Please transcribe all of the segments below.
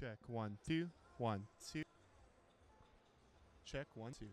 Check 1 2 1 2. Check 1 2.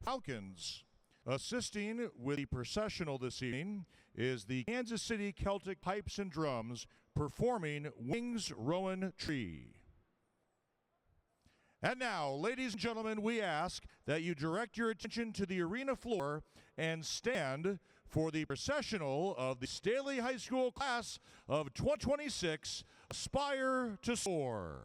Falcons. Assisting with the processional this evening is the Kansas City Celtic Pipes and Drums performing Wings Rowan Tree. And now, ladies and gentlemen, we ask that you direct your attention to the arena floor and stand for the processional of the Staley High School class of 2026, Aspire to Soar.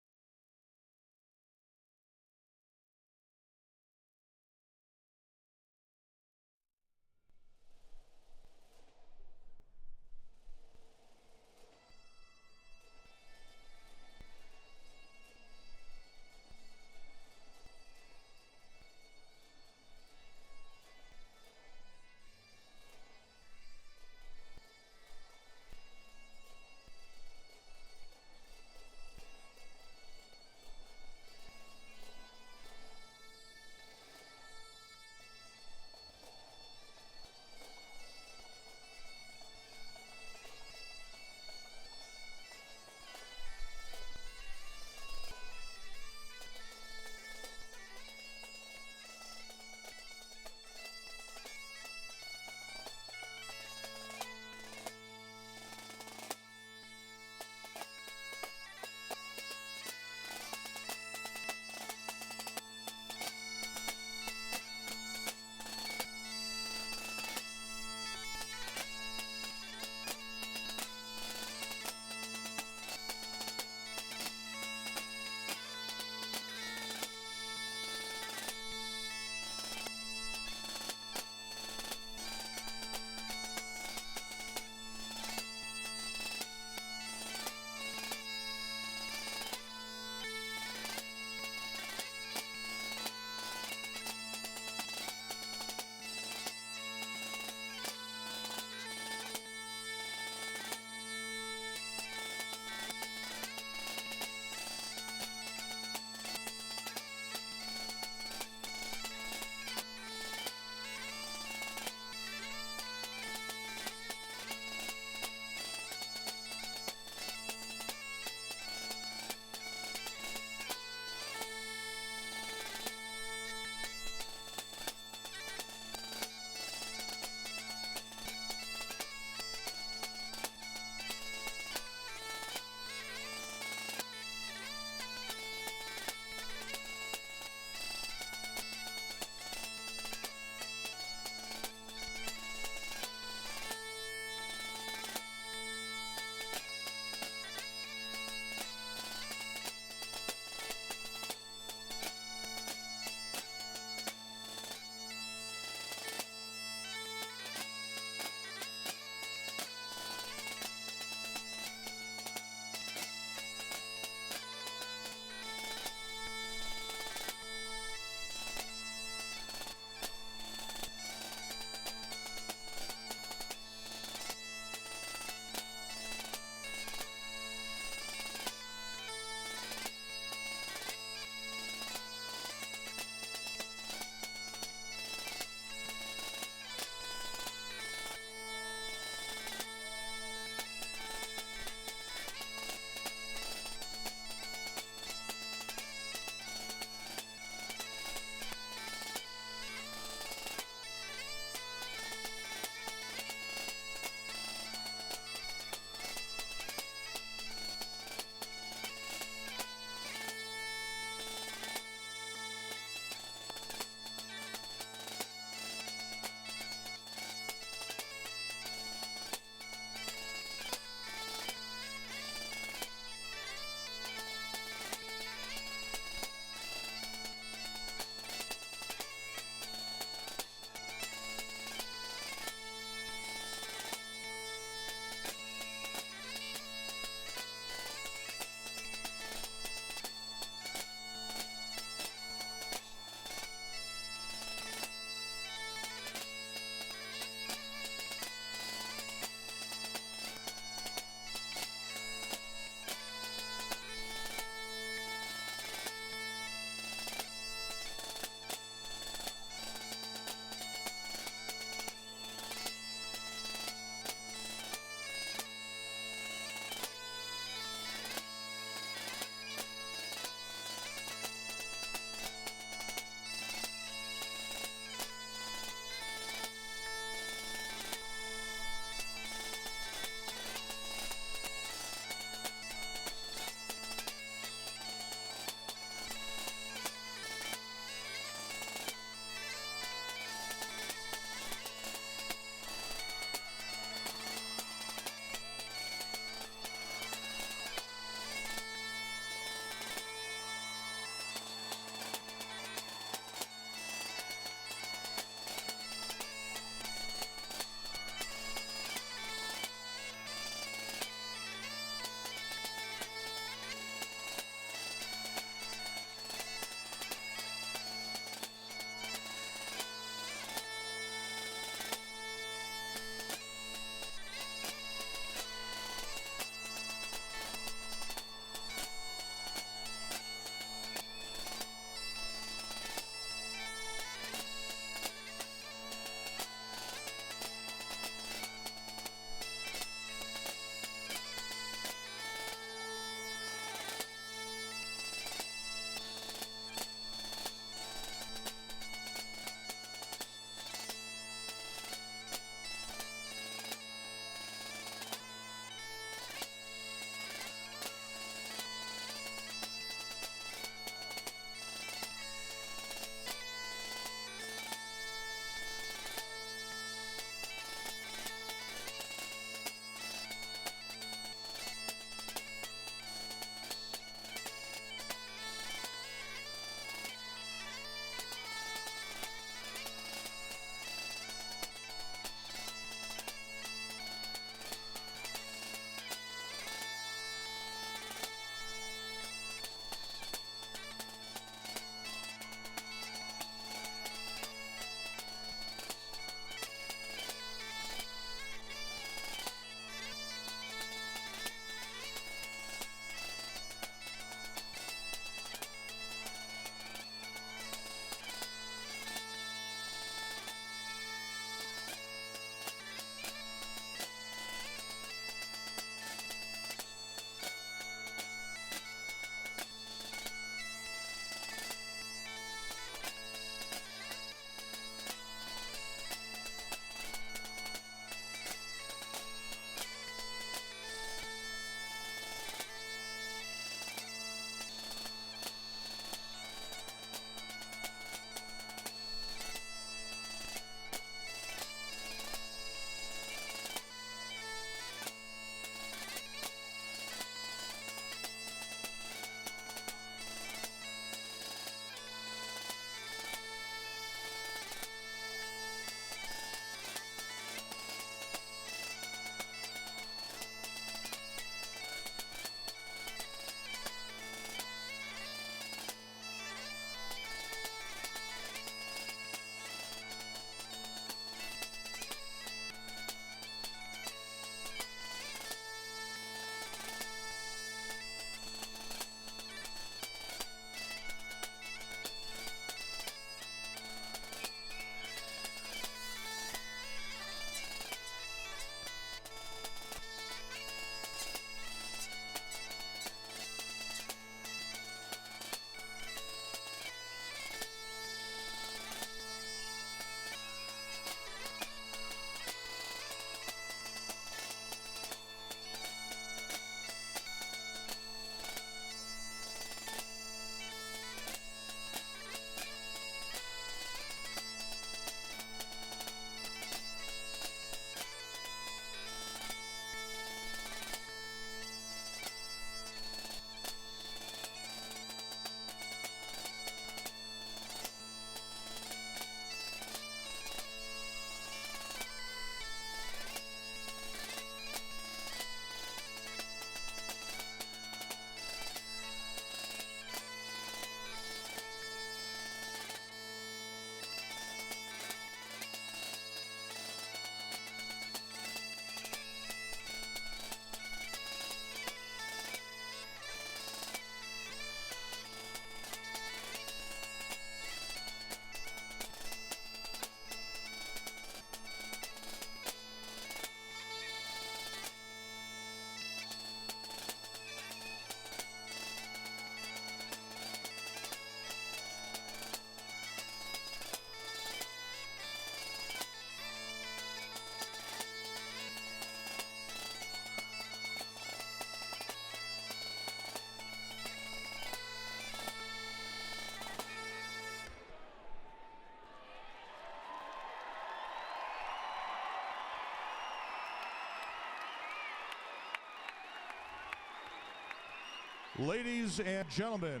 Ladies and gentlemen,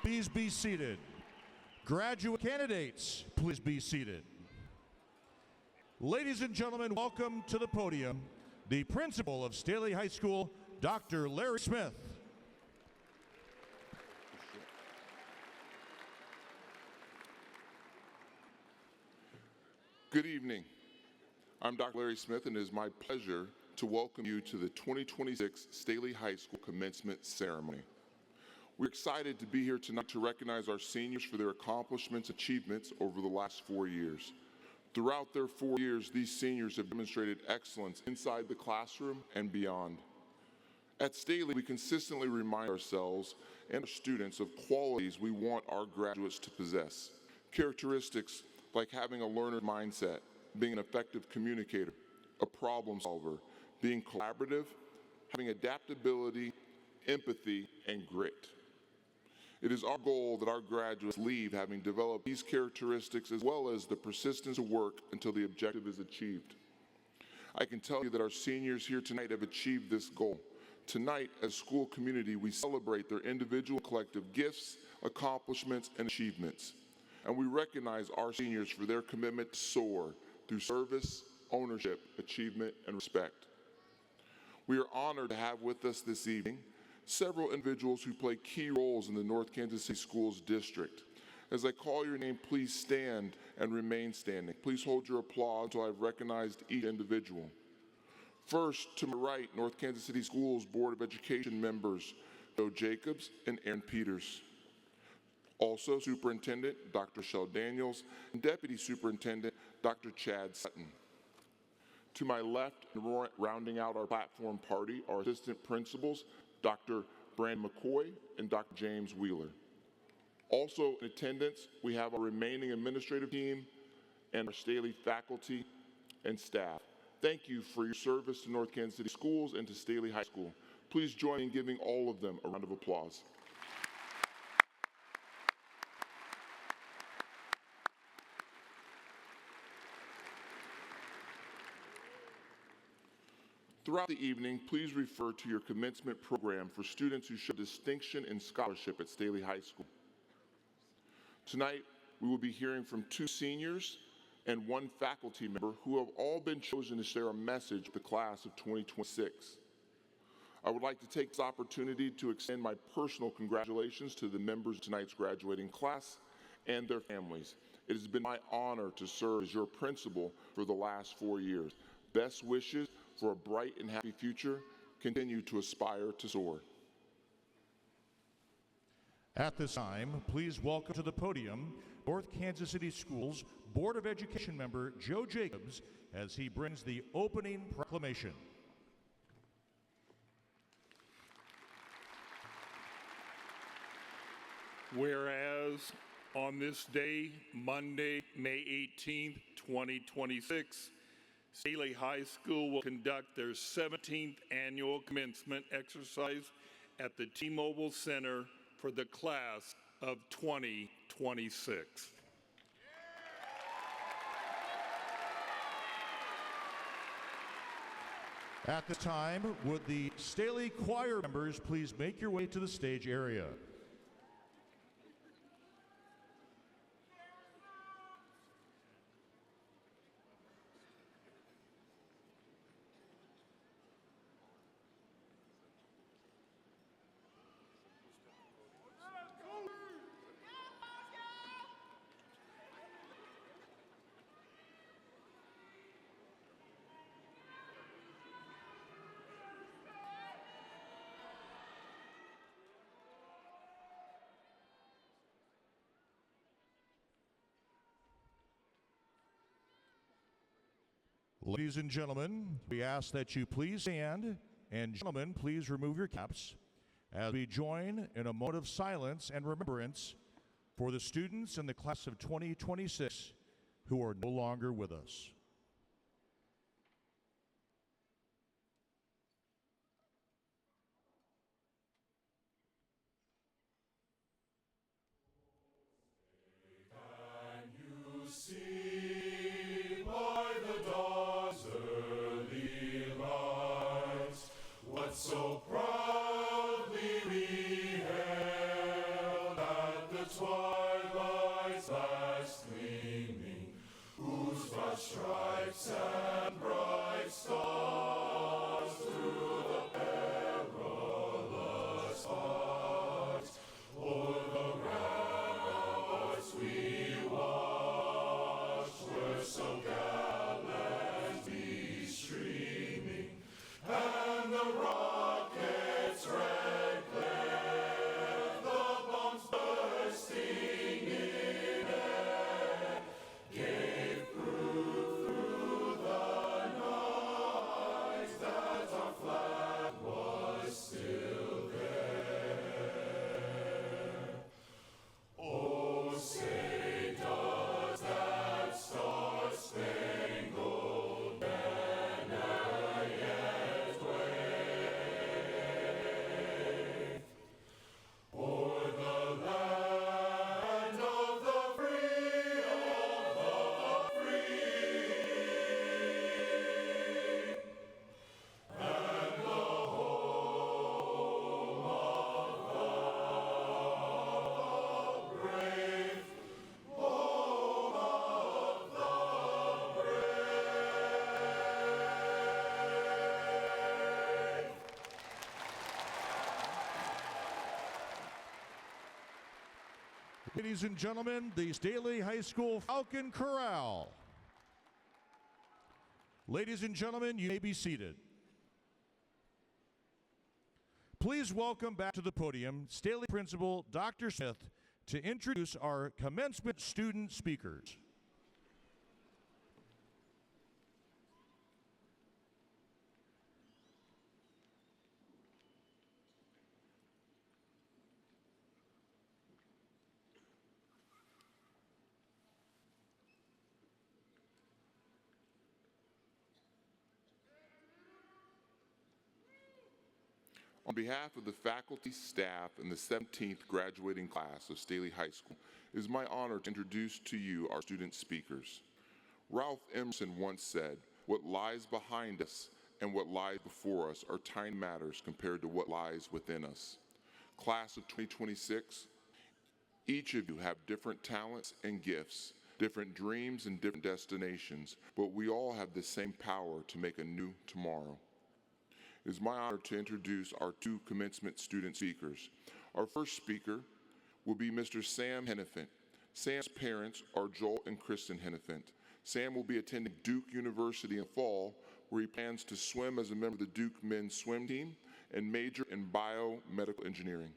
please be seated. Graduate candidates, please be seated. Ladies and gentlemen, welcome to the podium, the principal of Staley High School, Dr. Larry Smith. Good evening. I'm Dr. Larry Smith, and it is my pleasure to welcome you to the 2026 Staley High School Commencement Ceremony. We're excited to be here tonight to recognize our seniors for their accomplishments and achievements over the last 4 years. Throughout their 4 years, these seniors have demonstrated excellence inside the classroom and beyond. At Staley, we consistently remind ourselves and our students of qualities we want our graduates to possess. Characteristics like having a learner mindset, being an effective communicator, a problem solver, being collaborative, having adaptability, empathy, and grit. It is our goal that our graduates leave having developed these characteristics as well as the persistence to work until the objective is achieved. I can tell you that our seniors here tonight have achieved this goal. Tonight, as a school community, we celebrate their individual and collective gifts, accomplishments, and achievements. And we recognize our seniors for their commitment to soar through service, ownership, achievement, and respect. We are honored to have with us this evening several individuals who play key roles in the North Kansas City Schools District. As I call your name, please stand and remain standing. Please hold your applause until I've recognized each individual. First, to my right, North Kansas City Schools Board of Education members, Joe Jacobs and Aaron Peters. Also, Superintendent Dr. Shell Daniels and Deputy Superintendent Dr. Chad Sutton. To my left, and rounding out our platform party, our assistant principals, Dr. Brandon McCoy and Dr. James Wheeler. Also in attendance, we have our remaining administrative team and our Staley faculty and staff. Thank you for your service to North Kansas City Schools and to Staley High School. Please join me in giving all of them a round of applause. Throughout the evening, please refer to your commencement program for students who show distinction and scholarship at Staley High School. Tonight, we will be hearing from 2 seniors and 1 faculty member who have all been chosen to share a message with the class of 2026. I would like to take this opportunity to extend my personal congratulations to the members of tonight's graduating class and their families. It has been my honor to serve as your principal for the last 4 years. Best wishes for a bright and happy future. Continue to aspire to soar. At this time, please welcome to the podium North Kansas City Schools Board of Education member Joe Jacobs as he brings the opening proclamation. Whereas on this day, Monday, May 18th, 2026, Staley High School will conduct their 17th annual commencement exercise at the T-Mobile Center for the class of 2026. At this time, would the Staley choir members please make your way to the stage area? Ladies and gentlemen, we ask that you please stand, and gentlemen, please remove your caps as we join in a moment of silence and remembrance for the students in the class of 2026 who are no longer with us. Can you see by the dawn's early light what so proudly we broad stripes and bright stars through the perilous heart. O'er the ramparts we watched, were so gallantly streaming, and the rockets' red glare, the bombs bursting in air, gave proof through the night that our flag was still there. Oh, say does that star-spangled banner yet wave o'er the land of the free, and the home of the brave, home of the brave. Ladies and gentlemen, the Staley High School Falcon Corral. Ladies and gentlemen, you may be seated. Please welcome back to the podium Staley Principal Dr. Smith to introduce our commencement student speakers. On behalf of the faculty, staff, and the 17th graduating class of Staley High School, it is my honor to introduce to you our student speakers. Ralph Emerson once said, "What lies behind us and what lies before us are tiny matters compared to what lies within us." Class of 2026, each of you have different talents and gifts, different dreams and different destinations, but we all have the same power to make a new tomorrow. It is my honor to introduce our two commencement student speakers. Our first speaker will be Mr. Sam Hennefant. Sam's parents are Joel and Kristen Hennefant. Sam will be attending Duke University in fall, where he plans to swim as a member of the Duke men's swim team and major in biomedical engineering.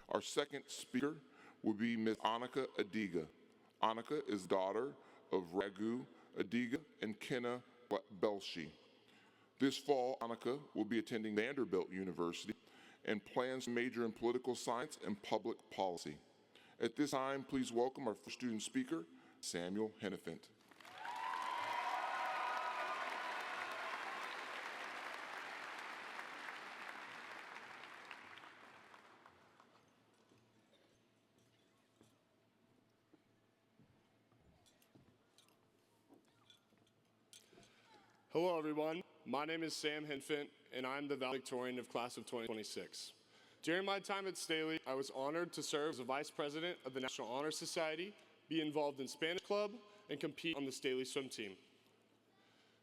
Our second speaker will be Ms. Annika Adiga. Annika is daughter of Raghu Adiga and Kenna Belshi. This fall, Annika will be attending Vanderbilt University and plans to major in political science and public policy. At this time, please welcome our first student speaker, Samuel Hennefant. Hello, everyone. My name is Sam Hennefant, and I'm the valedictorian of class of 2026. During my time at Staley, I was honored to serve as a vice president of the National Honor Society, be involved in Spanish Club, and compete on the Staley swim team.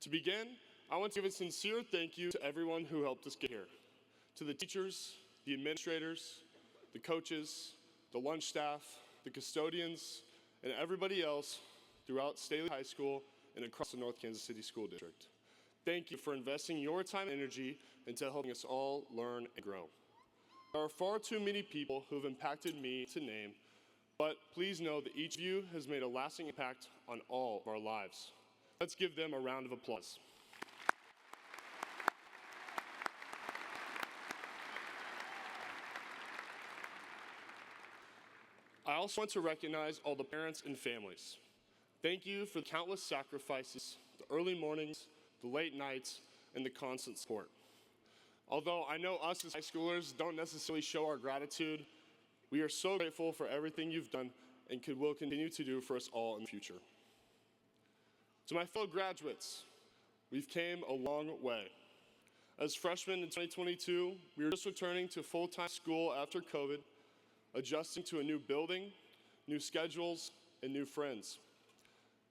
To begin, I want to give a sincere thank you to everyone who helped us get here. To the teachers, the administrators, the coaches, the lunch staff, the custodians, and everybody else throughout Staley High School and across the North Kansas City School District. Thank you for investing your time and energy into helping us all learn and grow. There are far too many people who have impacted me to name, but please know that each of you has made a lasting impact on all of our lives. Let's give them a round of applause. I also want to recognize all the parents and families. Thank you for the countless sacrifices, the early mornings, the late nights, and the constant support. Although I know us as high schoolers don't necessarily show our gratitude, we are so grateful for everything you've done and will continue to do for us all in the future. To my fellow graduates, we've came a long way. As freshmen in 2022, we are just returning to full-time school after COVID, adjusting to a new building, new schedules, and new friends.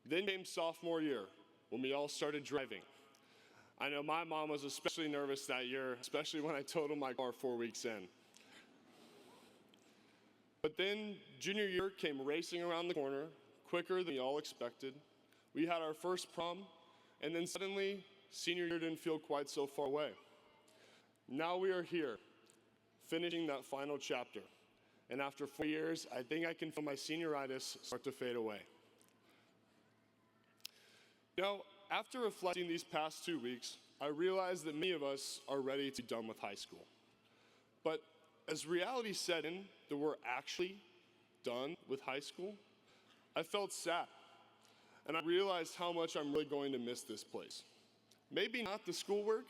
Then came sophomore year, when we all started driving. I know my mom was especially nervous that year, especially when I totaled my car 4 weeks in. But then junior year came racing around the corner, quicker than we all expected. We had our first prom, and then suddenly, senior year didn't feel quite so far away. Now we are here, finishing that final chapter. And after 4 years, I think I can feel my senioritis start to fade away. You know, after reflecting these past 2 weeks, I realized that many of us are ready to be done with high school. But as reality set in that we're actually done with high school, I felt sad. And I realized how much I'm really going to miss this place. Maybe not the schoolwork,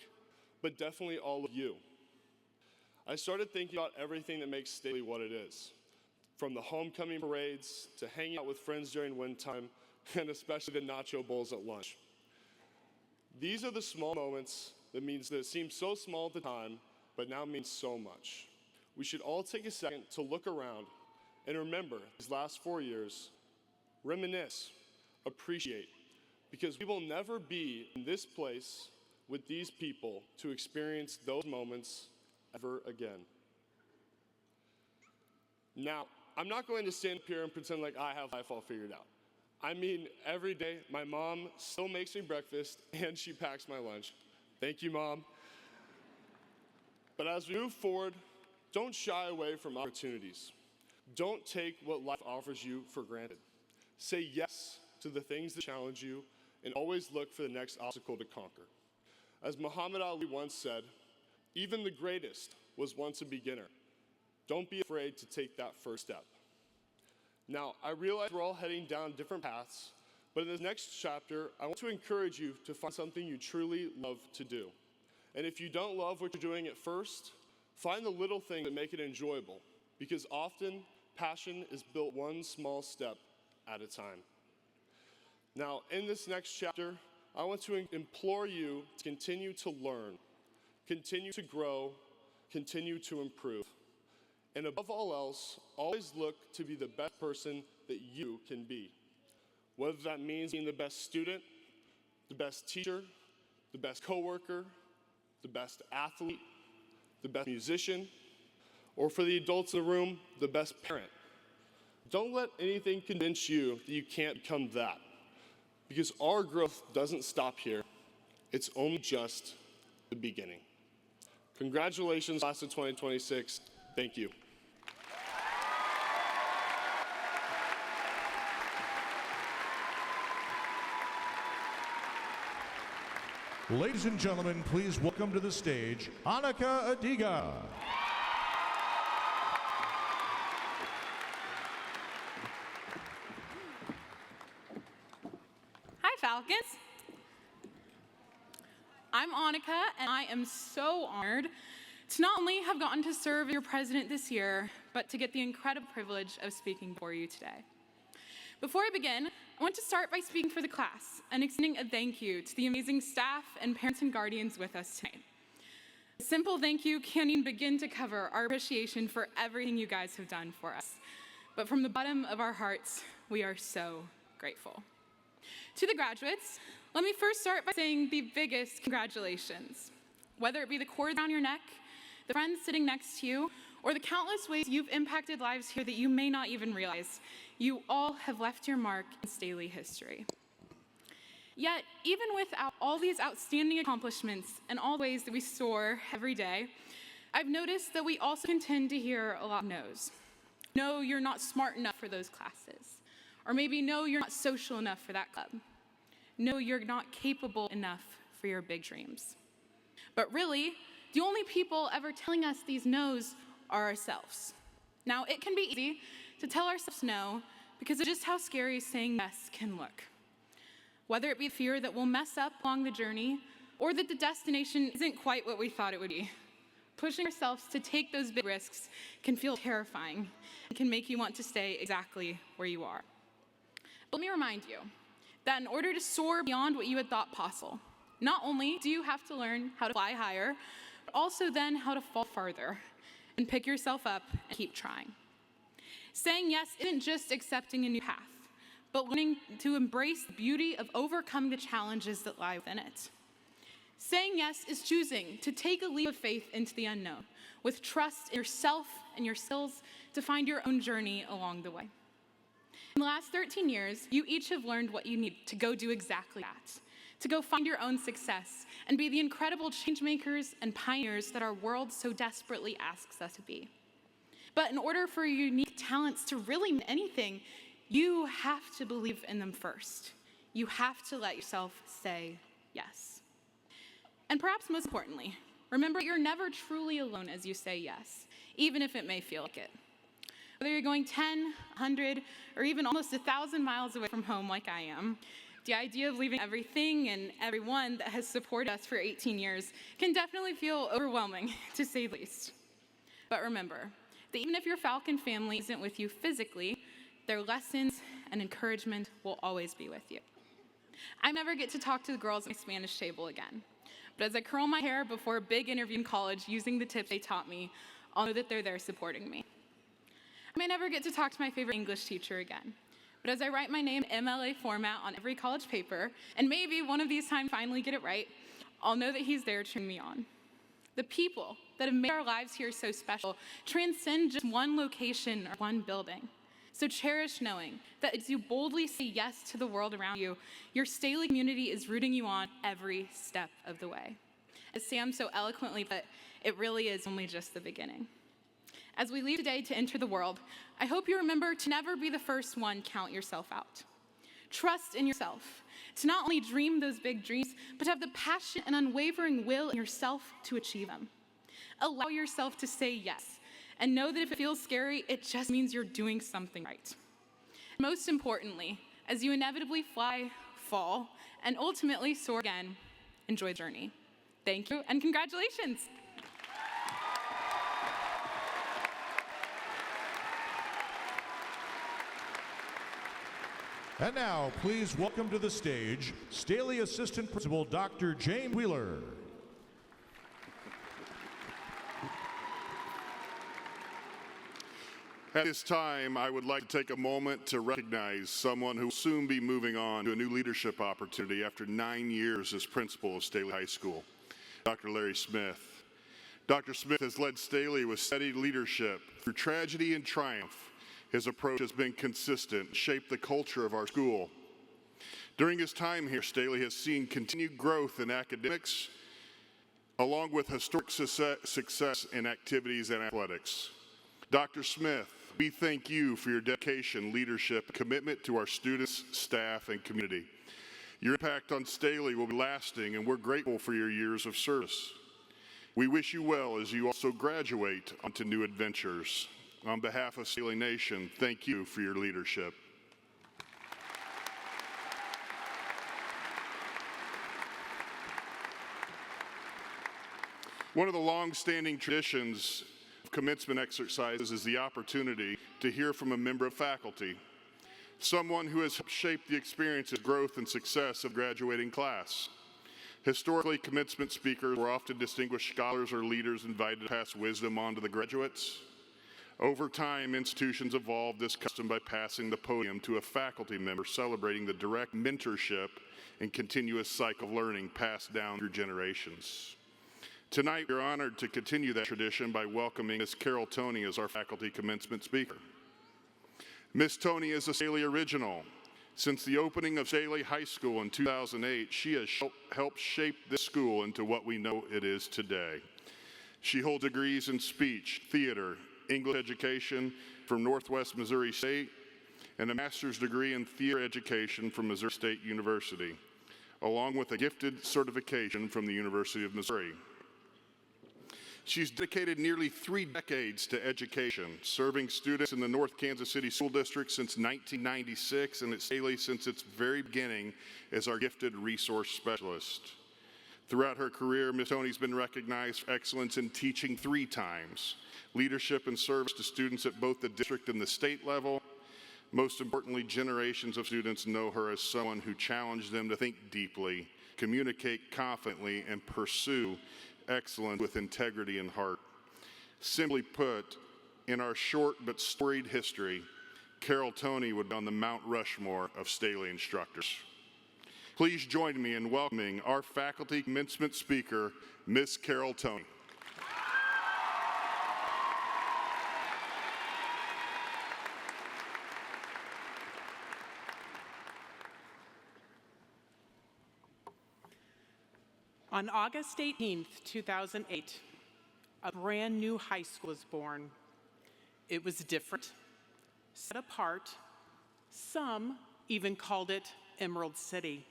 but definitely all of you. I started thinking about everything that makes Staley what it is. From the homecoming parades, to hanging out with friends during wind time, and especially the nacho bowls at lunch. These are the small moments that seem so small at the time, but now mean so much. We should all take a second to look around and remember these last 4 years, reminisce, appreciate, because we will never be in this place with these people to experience those moments ever again. Now, I'm not going to stand up here and pretend like I have life all figured out. I mean, every day, my mom still makes me breakfast and she packs my lunch. Thank you, Mom. But as we move forward, don't shy away from opportunities. Don't take what life offers you for granted. Say yes to the things that challenge you and always look for the next obstacle to conquer. As Muhammad Ali once said, even the greatest was once a beginner. Don't be afraid to take that first step. Now, I realize we're all heading down different paths, but in this next chapter, I want to encourage you to find something you truly love to do. And if you don't love what you're doing at first, find the little things that make it enjoyable, because often passion is built one small step at a time. Now, in this next chapter, I want to implore you to continue to learn, continue to grow, continue to improve. And above all else, always look to be the best person that you can be. Whether that means being the best student, the best teacher, the best coworker, the best athlete, the best musician, or for the adults in the room, the best parent. Don't let anything convince you that you can't become that, because our growth doesn't stop here. It's only just the beginning. Congratulations, class of 2026. Thank you. Ladies and gentlemen, please welcome to the stage, Annika Adiga. Hi, Falcons. I'm Annika, and I am so honored to not only have gotten to serve as your president this year, but to get the incredible privilege of speaking before you today. Before I begin, I want to start by speaking for the class and extending a thank you to the amazing staff and parents and guardians with us tonight. A simple thank you can't even begin to cover our appreciation for everything you guys have done for us. But from the bottom of our hearts, we are so grateful. To the graduates, let me first start by saying the biggest congratulations. Whether it be the cord around your neck, the friends sitting next to you, or the countless ways you've impacted lives here that you may not even realize, you all have left your mark in Staley history. Yet, even without all these outstanding accomplishments and all the ways that we soar every day, I've noticed that we also tend to hear a lot of no's. No, you're not smart enough for those classes. Or maybe, no, you're not social enough for that club. No, you're not capable enough for your big dreams. But really, the only people ever telling us these no's are ourselves. Now, it can be easy to tell ourselves no because of just how scary saying yes can look. Whether it be fear that we'll mess up along the journey or that the destination isn't quite what we thought it would be. Pushing ourselves to take those big risks can feel terrifying and can make you want to stay exactly where you are. But let me remind you that in order to soar beyond what you had thought possible, not only do you have to learn how to fly higher, but also then how to fall farther and pick yourself up and keep trying. Saying yes isn't just accepting a new path, but learning to embrace the beauty of overcoming the challenges that lie within it. Saying yes is choosing to take a leap of faith into the unknown, with trust in yourself and your skills to find your own journey along the way. In the last 13 years, you each have learned what you need to go do exactly that, to go find your own success and be the incredible change makers and pioneers that our world so desperately asks us to be. But in order for your unique talents to really mean anything, you have to believe in them first. You have to let yourself say yes. And perhaps most importantly, remember you're never truly alone as you say yes, even if it may feel like it. Whether you're going 10, 100, or even almost 1,000 miles away from home like I am, the idea of leaving everything and everyone that has supported us for 18 years can definitely feel overwhelming, to say the least. But remember that even if your Falcon family isn't with you physically, their lessons and encouragement will always be with you. I never get to talk to the girls at my Spanish table again, but as I curl my hair before a big interview in college using the tips they taught me, I'll know that they're there supporting me. I may never get to talk to my favorite English teacher again, but as I write my name in MLA format on every college paper, and maybe one of these times finally get it right, I'll know that he's there cheering me on. The people that have made our lives here so special transcend just one location or one building. So cherish knowing that as you boldly say yes to the world around you, your Staley community is rooting you on every step of the way. As Sam so eloquently put, it really is only just the beginning. As we leave today to enter the world, I hope you remember to never be the first one to count yourself out. Trust in yourself, to not only dream those big dreams, but to have the passion and unwavering will in yourself to achieve them. Allow yourself to say yes, and know that if it feels scary, it just means you're doing something right. Most importantly, as you inevitably fly, fall, and ultimately soar again, enjoy the journey. Thank you, and congratulations. And now, please welcome to the stage, Staley Assistant Principal Dr. James Wheeler. At this time, I would like to take a moment to recognize someone who will soon be moving on to a new leadership opportunity after 9 years as principal of Staley High School, Dr. Larry Smith. Dr. Smith has led Staley with steady leadership through tragedy and triumph. His approach has been consistent, shaped the culture of our school. During his time here, Staley has seen continued growth in academics, along with historic success in activities and athletics. Dr. Smith, we thank you for your dedication, leadership, and commitment to our students, staff, and community. Your impact on Staley will be lasting, and we're grateful for your years of service. We wish you well as you also graduate onto new adventures. On behalf of Staley Nation, thank you for your leadership. One of the long-standing traditions of commencement exercises is the opportunity to hear from a member of faculty, someone who has shaped the experiences, growth, and success of graduating class. Historically, commencement speakers were often distinguished scholars or leaders invited to pass wisdom on to the graduates. Over time, institutions evolved this custom by passing the podium to a faculty member, celebrating the direct mentorship and continuous cycle of learning passed down through generations. Tonight, we're honored to continue that tradition by welcoming Ms. Carol Toney as our faculty commencement speaker. Ms. Toney is a Staley original. Since the opening of Staley High School in 2008, she has helped shape this school into what we know it is today. She holds degrees in speech, theater, English education from Northwest Missouri State, and a master's degree in theater education from Missouri State University, along with a gifted certification from the University of Missouri. She's dedicated nearly 3 decades to education, serving students in the North Kansas City School District since 1996 and at Staley since its very beginning as our gifted resource specialist. Throughout her career, Ms. Toney's been recognized for excellence in teaching 3 times, leadership and service to students at both the district and the state level. Most importantly, generations of students know her as someone who challenged them to think deeply, communicate confidently, and pursue excellence with integrity and heart. Simply put, in our short but storied history, Carol Toney would be on the Mount Rushmore of Staley instructors. Please join me in welcoming our faculty commencement speaker, Miss Carol Toney. On August 18th, 2008, a brand new high school was born. It was different, set apart. Some even called it Emerald City.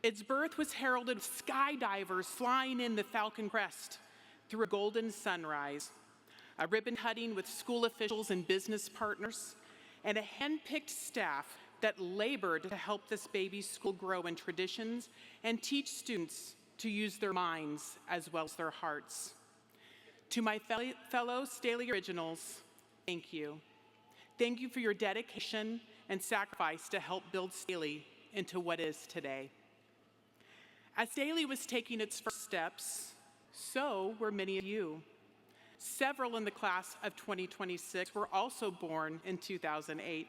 Its birth was heralded with skydivers flying in the Falcon Crest through a golden sunrise, a ribbon cutting with school officials and business partners, and a hand-picked staff that labored to help this baby school grow in traditions and teach students to use their minds as well as their hearts. To my fellow Staley originals, thank you. Thank you for your dedication and sacrifice to help build Staley into what it is today. As Staley was taking its first steps, so were many of you. Several in the class of 2026 were also born in 2008.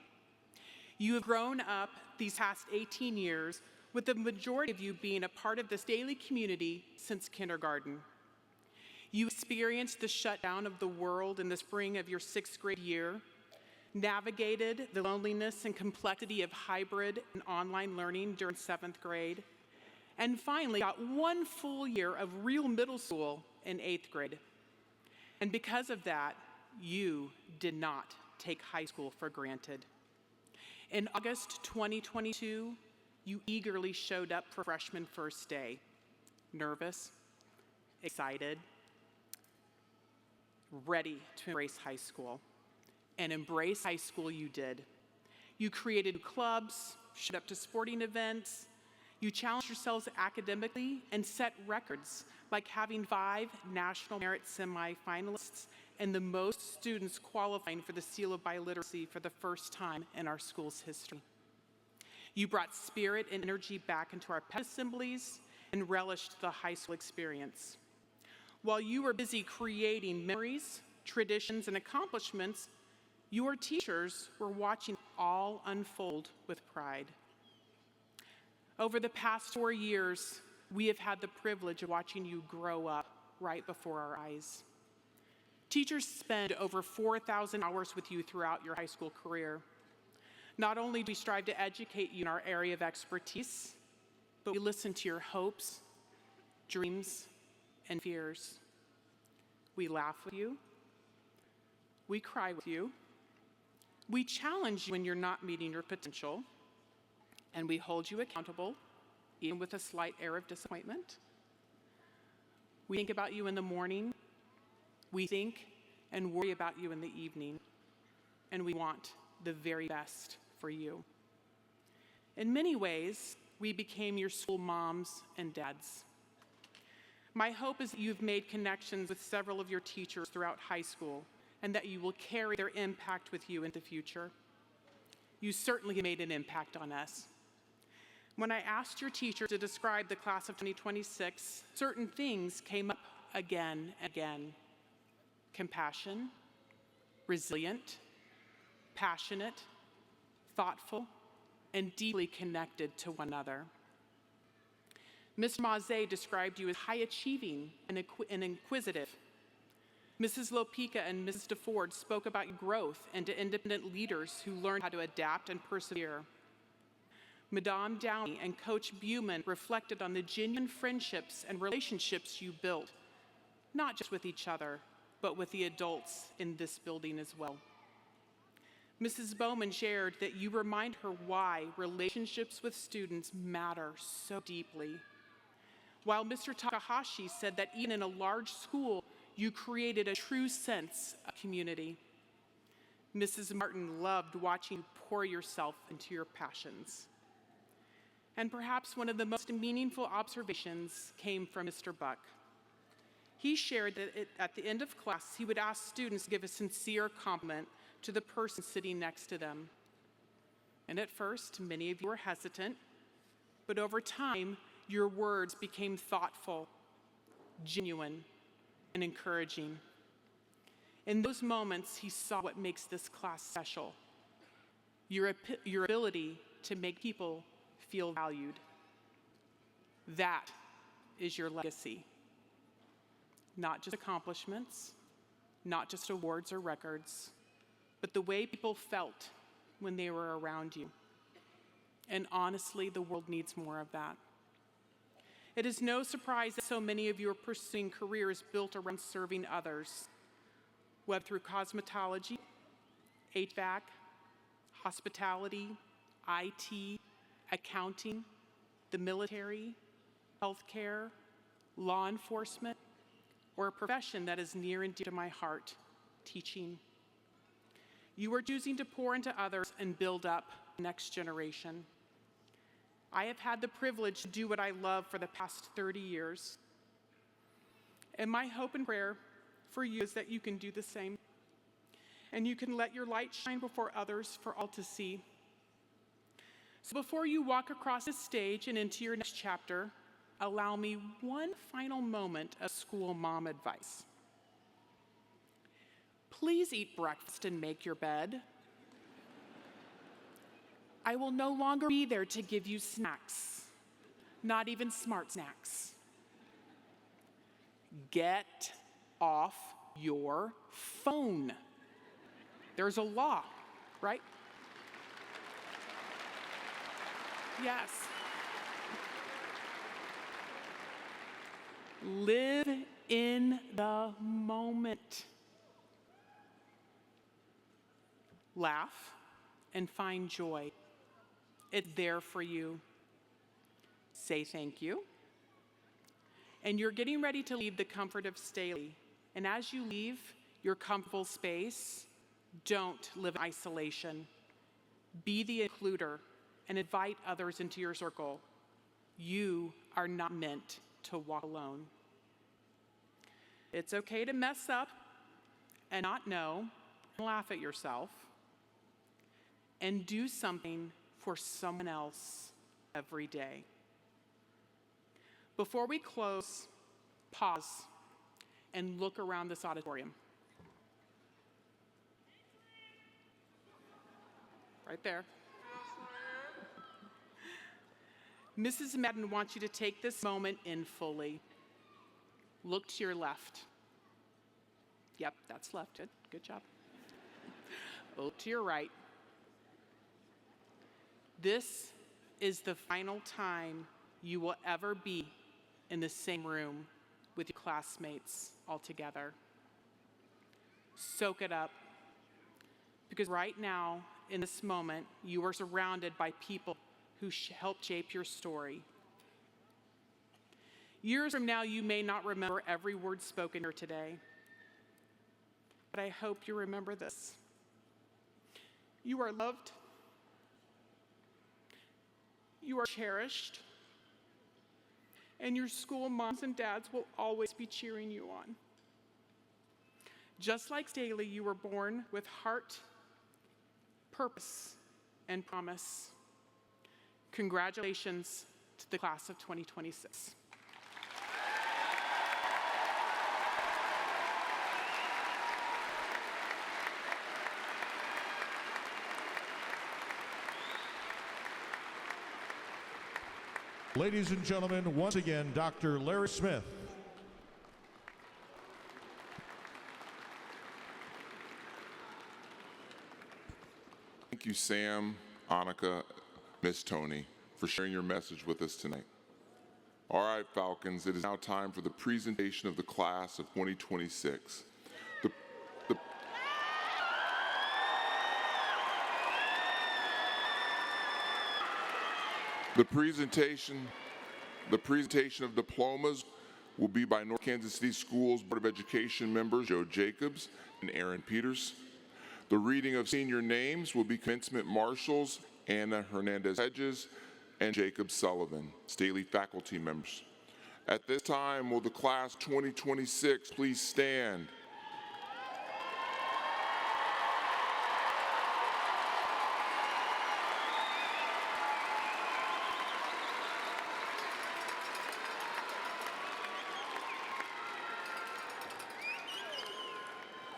You have grown up these past 18 years, with the majority of you being a part of the Staley community since kindergarten. You experienced the shutdown of the world in the spring of your 6th grade year, navigated the loneliness and complexity of hybrid and online learning during 7th grade, and finally got one full year of real middle school in 8th grade. And because of that, you did not take high school for granted. In August 2022, you eagerly showed up for freshman first day, nervous, excited, ready to embrace high school. And embrace high school you did. You created clubs, showed up to sporting events, you challenged yourselves academically and set records, like having 5 National Merit semifinalists and the most students qualifying for the Seal of Biliteracy for the first time in our school's history. You brought spirit and energy back into our pet assemblies and relished the high school experience. While you were busy creating memories, traditions, and accomplishments, your teachers were watching all unfold with pride. Over the past 4 years, we have had the privilege of watching you grow up right before our eyes. Teachers spend over 4,000 hours with you throughout your high school career. Not only do we strive to educate you in our area of expertise, but we listen to your hopes, dreams, and fears. We laugh with you. We cry with you. We challenge you when you're not meeting your potential, and we hold you accountable, even with a slight air of disappointment. We think about you in the morning. We think and worry about you in the evening, and we want the very best for you. In many ways, we became your school moms and dads. My hope is that you've made connections with several of your teachers throughout high school, and that you will carry their impact with you in the future. You certainly made an impact on us. When I asked your teacher to describe the class of 2026, certain things came up again and again. Compassion, resilient, passionate, thoughtful, and deeply connected to one another. Mr. Maze described you as high-achieving and inquisitive. Mrs. Lopica and Mrs. DeFord spoke about your growth into independent leaders who learned how to adapt and persevere. Madame Downey and Coach Buman reflected on the genuine friendships and relationships you built, not just with each other, but with the adults in this building as well. Mrs. Bowman shared that you remind her why relationships with students matter so deeply. While Mr. Takahashi said that even in a large school, you created a true sense of community. Mrs. Martin loved watching you pour yourself into your passions. And perhaps one of the most meaningful observations came from Mr. Buck. He shared that at the end of class, he would ask students to give a sincere compliment to the person sitting next to them. And at first, many of you were hesitant, but over time, your words became thoughtful, genuine, and encouraging. In those moments, he saw what makes this class special your ability to make people feel valued. That is your legacy. Not just accomplishments, not just awards or records, but the way people felt when they were around you. And honestly, the world needs more of that. It is no surprise that so many of you are pursuing careers built around serving others, whether through cosmetology, HVAC, hospitality, IT, accounting, the military, healthcare, law enforcement, or a profession that is near and dear to my heart, teaching. You are choosing to pour into others and build up the next generation. I have had the privilege to do what I love for the past 30 years. And my hope and prayer for you is that you can do the same. And you can let your light shine before others for all to see. So before you walk across the stage and into your next chapter, allow me one final moment of school mom advice. Please eat breakfast and make your bed. I will no longer be there to give you snacks, not even smart snacks. Get off your phone. There's a law, right? Yes. Live in the moment. Laugh and find joy. It's there for you. Say thank you. And you're getting ready to leave the comfort of Staley. And as you leave your comfortable space, don't live in isolation. Be the includer and invite others into your circle. You are not meant to walk alone. It's okay to mess up and not know and laugh at yourself. And do something for someone else every day. Before we close, pause and look around this auditorium. Right there. Mrs. Madden wants you to take this moment in fully. Look to your left. Yep, that's left. Good job. Look to your right. This is the final time you will ever be in the same room with your classmates all together. Soak it up, because right now, in this moment, you are surrounded by people who helped shape your story. Years from now, you may not remember every word spoken here today, but I hope you remember this. You are loved. You are cherished, and your school moms and dads will always be cheering you on. Just like Staley, you were born with heart, purpose, and promise. Congratulations to the class of 2026. Ladies and gentlemen, once again, Dr. Larry Smith. Thank you, Sam, Annika, Miss Tony, for sharing your message with us tonight. All right, Falcons, it is now time for the presentation of the class of 2026. The presentation of diplomas will be by North Kansas City Schools Board of Education members Joe Jacobs and Aaron Peters. The reading of senior names will be commencement marshals Anna Hernandez-Hedges and Jacob Sullivan, Staley faculty members. At this time, will the class 2026 please stand?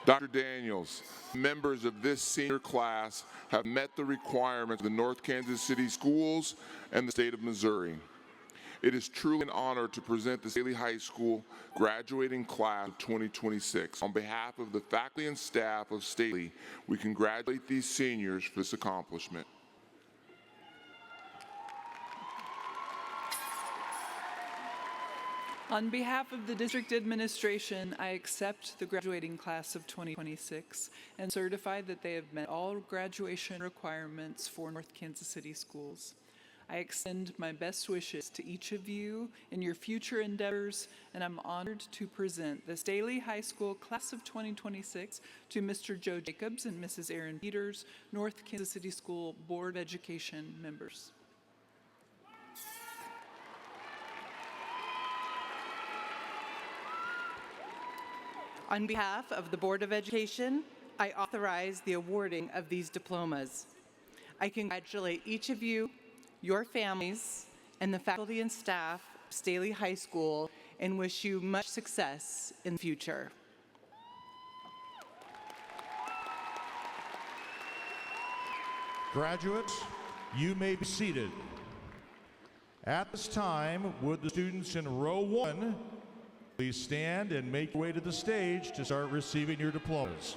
Dr. Daniels, members of this senior class have met the requirements of the North Kansas City schools and the state of Missouri. It is truly an honor to present the Staley High School graduating class of 2026. On behalf of the faculty and staff of Staley, we congratulate these seniors for this accomplishment. On behalf of the district administration, I accept the graduating class of 2026 and certify that they have met all graduation requirements for North Kansas City schools. I extend my best wishes to each of you in your future endeavors, and I'm honored to present the Staley High School Class of 2026 to Mr. Joe Jacobs and Mrs. Erin Peters, North Kansas City School Board of Education members. On behalf of the Board of Education, I authorize the awarding of these diplomas. I congratulate each of you, your families, and the faculty and staff of Staley High School and wish you much success in the future. Graduates, you may be seated. At this time, would the students in row 1 please stand and make your way to the stage to start receiving your diplomas.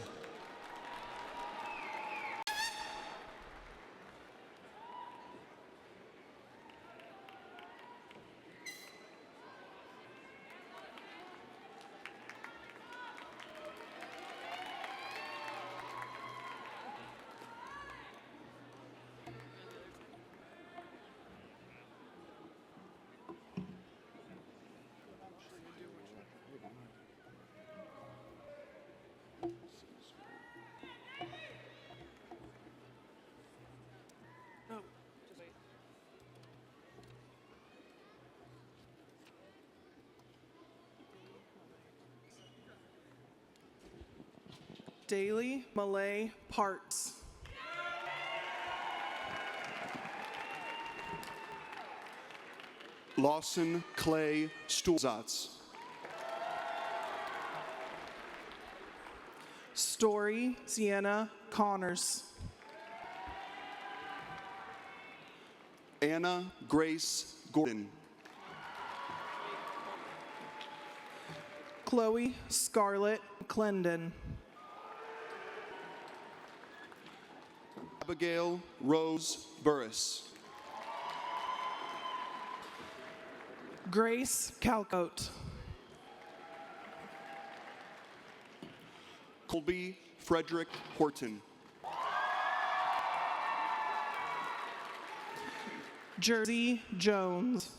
Staley Malay Parts. Lawson Clay Stulzatz. Story Sienna Connors. Anna Grace Gordon. Chloe Scarlett Clendon. Abigail Rose Burris. Grace Calcote. Colby Frederick Horton. Jersey Jones.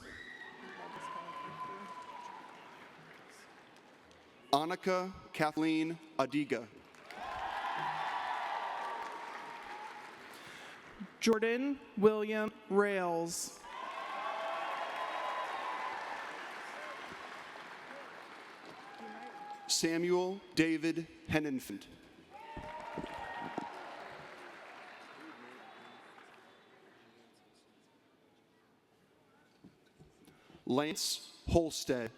Annika Kathleen Adiga. Jordan William Rails. Samuel David Hennenfeld. Lance Holstead.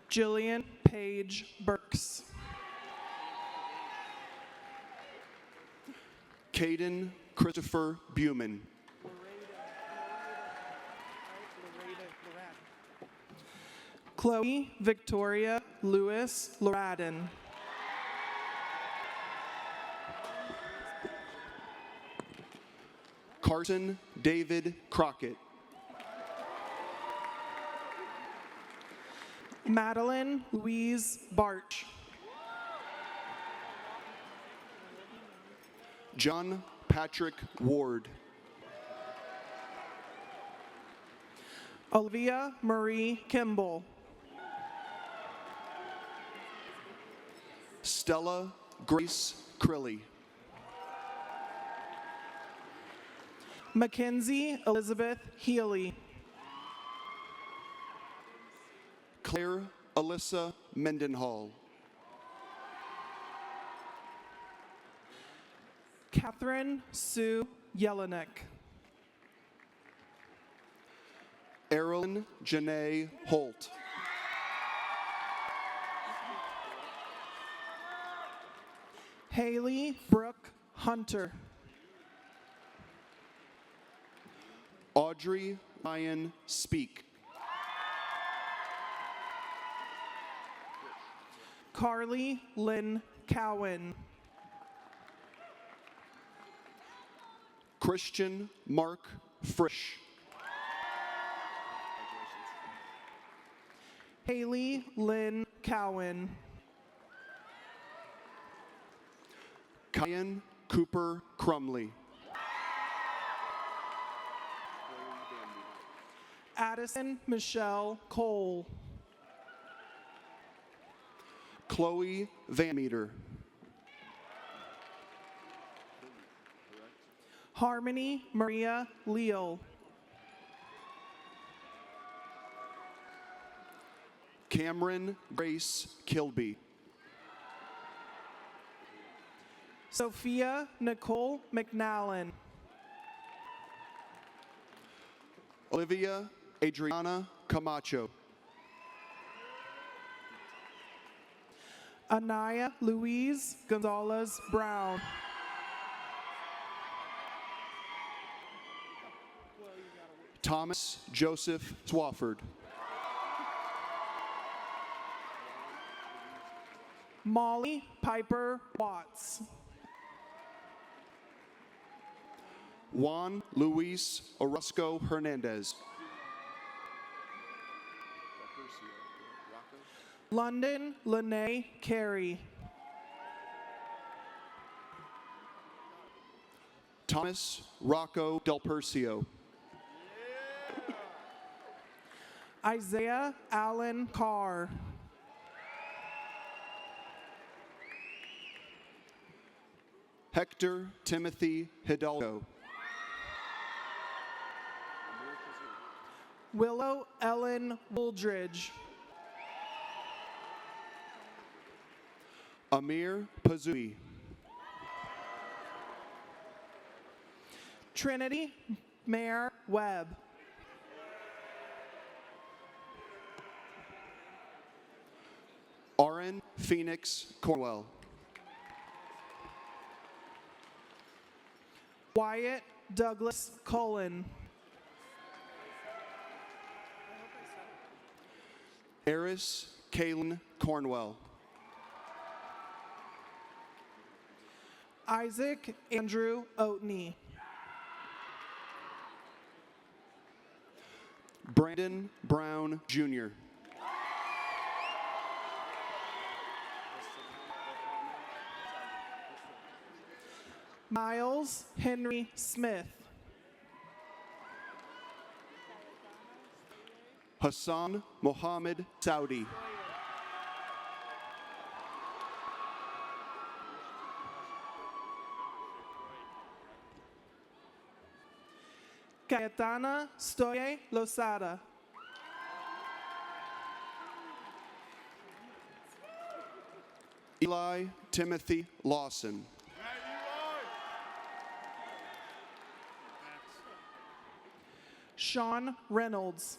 Jillian Page Burks. Caden Christopher Buman. Chloe Victoria Lewis Loradin. Carson David Crockett. Madeline Louise Barch. John Patrick Ward. Olivia Marie Kimball. Stella Grace Crilly. Mackenzie Elizabeth Healy. Claire Alyssa Mendenhall. Catherine Sue Jelinek. Erilyn Janae Holt. Haley Brooke Hunter. Audrey Ryan Speak. Carly Lynn Cowan. Christian Mark Frisch. Haley Lynn Cowan. Kyan Cooper Crumley. Addison Michelle Cole. Chloe Van Meter. Harmony Maria Leal. Cameron Grace Kilby. Sophia Nicole McNallen. Olivia Adriana Camacho. Anaya Louise Gonzalez Brown. Thomas Joseph Swafford. Molly Piper Watts. Juan Luis Orozco Hernandez. London Lene Carey. Thomas Rocco Del Percio. Isaiah Allen Carr. Hector Timothy Hidalgo. Willow Ellen Wooldridge. Amir Pazui. Trinity Mare Webb. Aaron Phoenix Cornwell. Wyatt Douglas Cullen. Eris Kaylin Cornwell. Isaac Andrew Oatney. Brandon Brown Jr. Miles Henry Smith. Hassan Mohammed Saudi. Cayetana Stoye Losada. Eli Timothy Lawson. Sean Reynolds.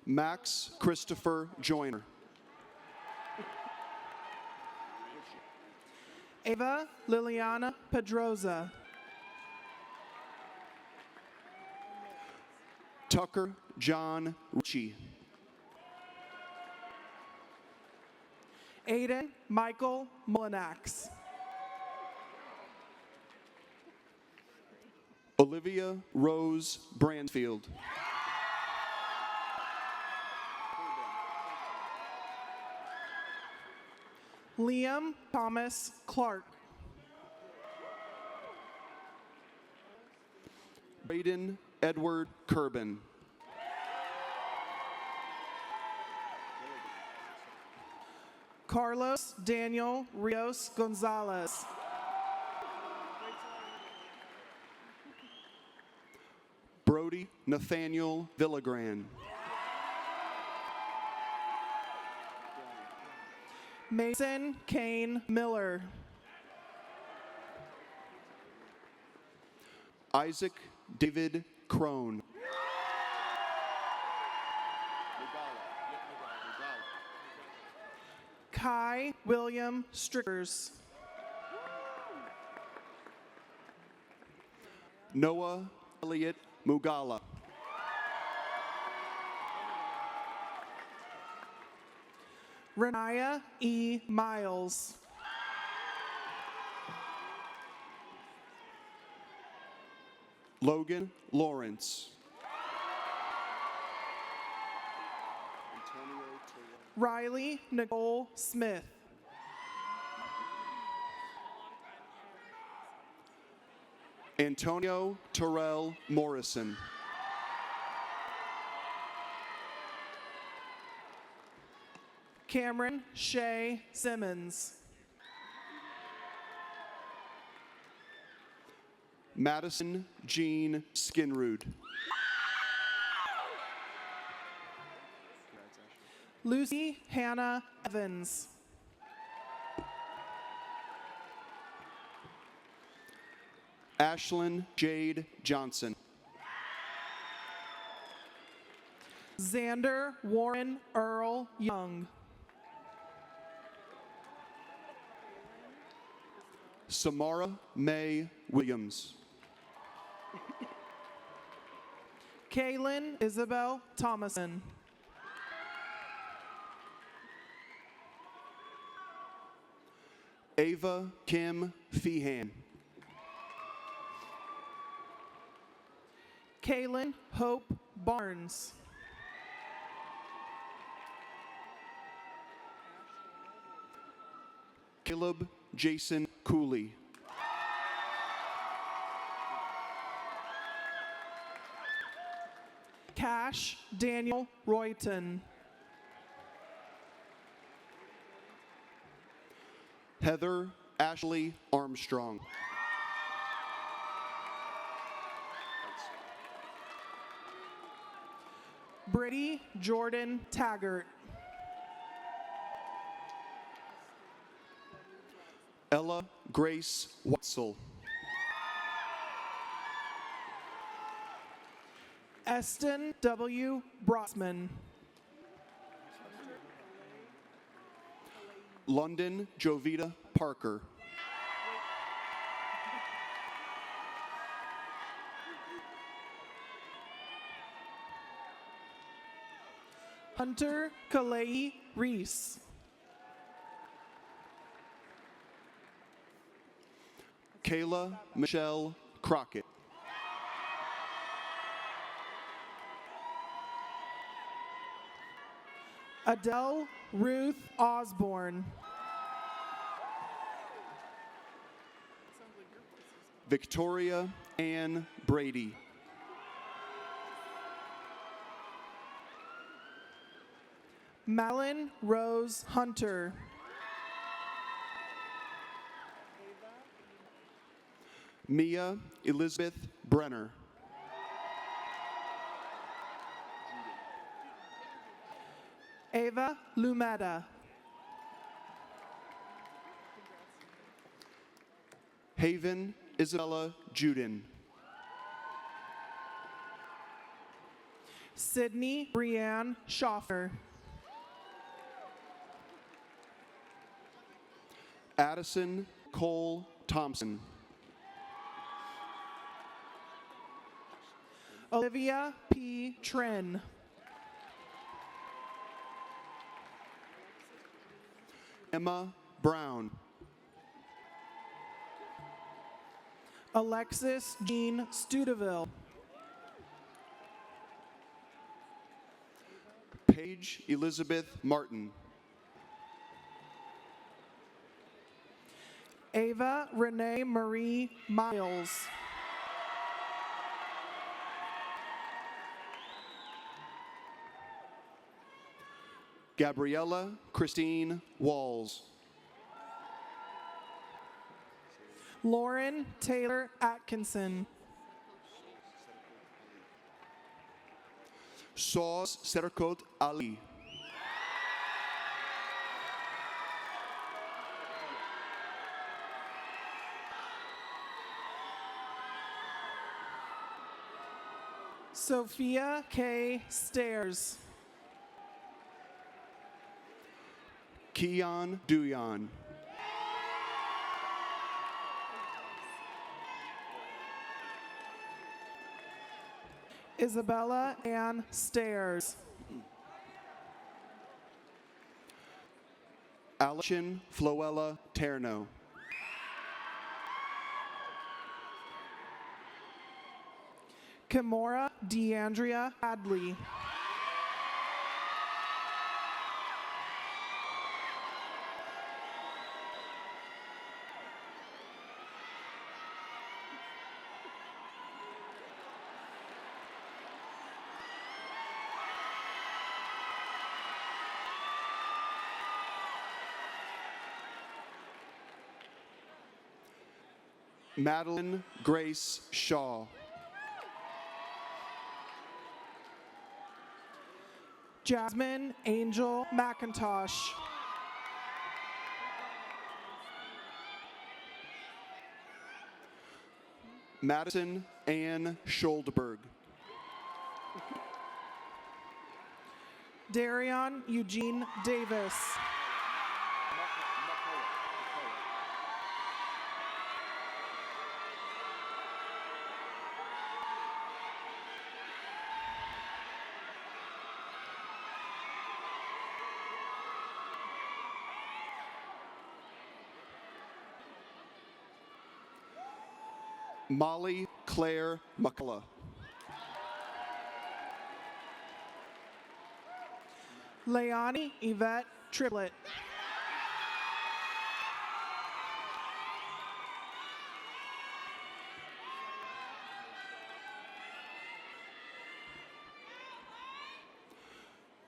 Max Christopher Joyner. Ava Liliana Pedroza. Tucker John Ritchie. Aiden Michael Mullinax. Olivia Rose Bransfield. Liam Thomas Clark. Braden Edward Kerbin. Carlos Daniel Rios Gonzalez. Brody Nathaniel Villagran. Mason Kane Miller. Isaac David Crone. Kai William Strickers. Noah Elliott Mugala. Renaya E. Miles. Logan Lawrence. Riley Nicole Smith. Antonio Terrell Morrison. Cameron Shay Simmons. Madison Jean Skinrud. Lucy Hannah Evans. Ashlyn Jade Johnson. Xander Warren Earl Young. Samara May Williams. Kaylin Isabel Thomason. Ava Kim Feehan. Kaylin Hope Barnes. Caleb Jason Cooley. Cash Daniel Royton. Heather Ashley Armstrong. Brittany Jordan Taggart. Ella Grace Wetzel. Eston W. Brosman. London Jovita Parker. Hunter Kalei Reese. Kayla Michelle Crockett. Adele Ruth Osborne. Victoria Ann Brady. Malin Rose Hunter. Mia Elizabeth Brenner. Ava Lumeta. Haven Isabella Juden. Sydney Brianne Schoffer. Addison Cole Thompson. Olivia P. Trin. Emma Brown. Alexis Jean Studeville. Paige Elizabeth Martin. Ava Renee Marie Miles. Gabriella Christine Walls. Lauren Taylor Atkinson. Sauz Serkot Ali. Sophia K. Stairs. Keon Duyon. Isabella Ann Stairs. Alison Floella Terno. Kimora DeAndrea Hadley. Madeline Grace Shaw. Jasmine Angel McIntosh. Madison Ann Scholdberg. Darion Eugene Davis. Molly Claire McCullough. Leonie Yvette Triplett.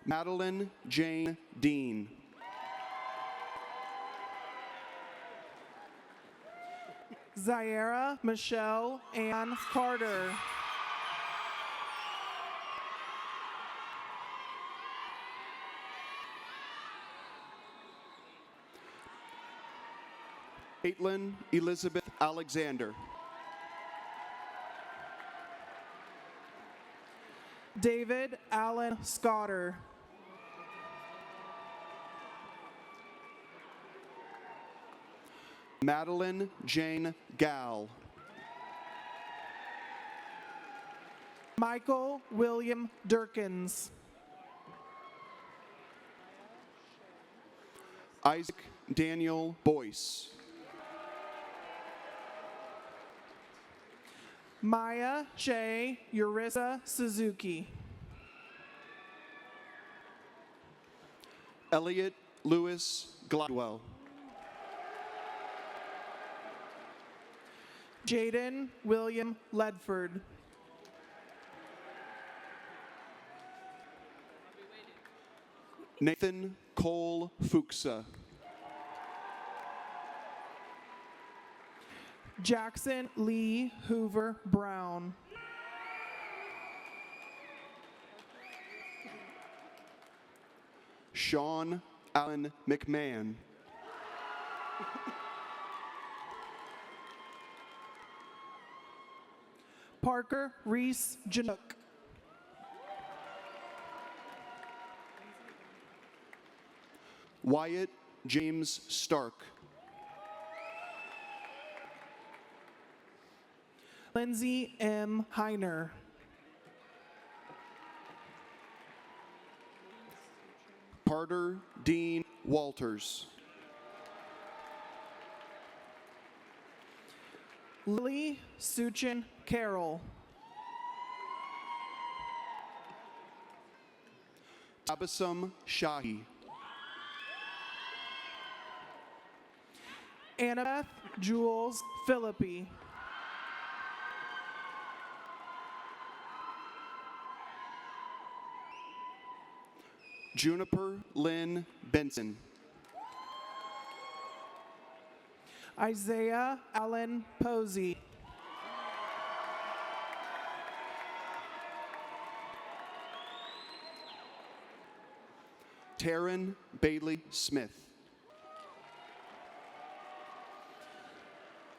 Madeline Jane Dean. Zaira Michelle Ann Carter. Caitlin Elizabeth Alexander. David Allen Scotter. Madeline Jane Gall. Michael William Durkins. Isaac Daniel Boyce. Maya Shea Urissa Suzuki. Elliot Lewis Gladwell. Jaden William Ledford. Nathan Cole Fuchsa. Jackson Lee Hoover Brown. Sean Allen McMahon. Parker Reese Janook. Wyatt James Stark. Lindsay M. Heiner. Parter Dean Walters. Lily Suchin Carroll. Tabassum Shahi. Annabeth Jules Philippi. Juniper Lynn Benson. Isaiah Allen Posey. Taryn Bailey Smith.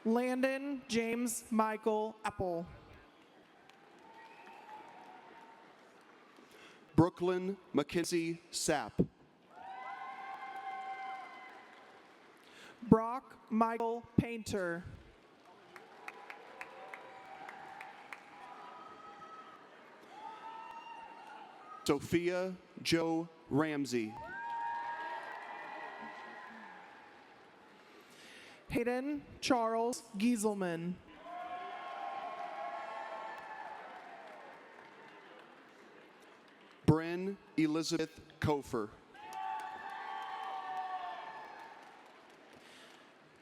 Landon James Michael Apple. Brooklyn Mackenzie Sapp. Brock Michael Painter. Sophia Joe Ramsey. Hayden Charles Gieselman. Bryn Elizabeth Kofer.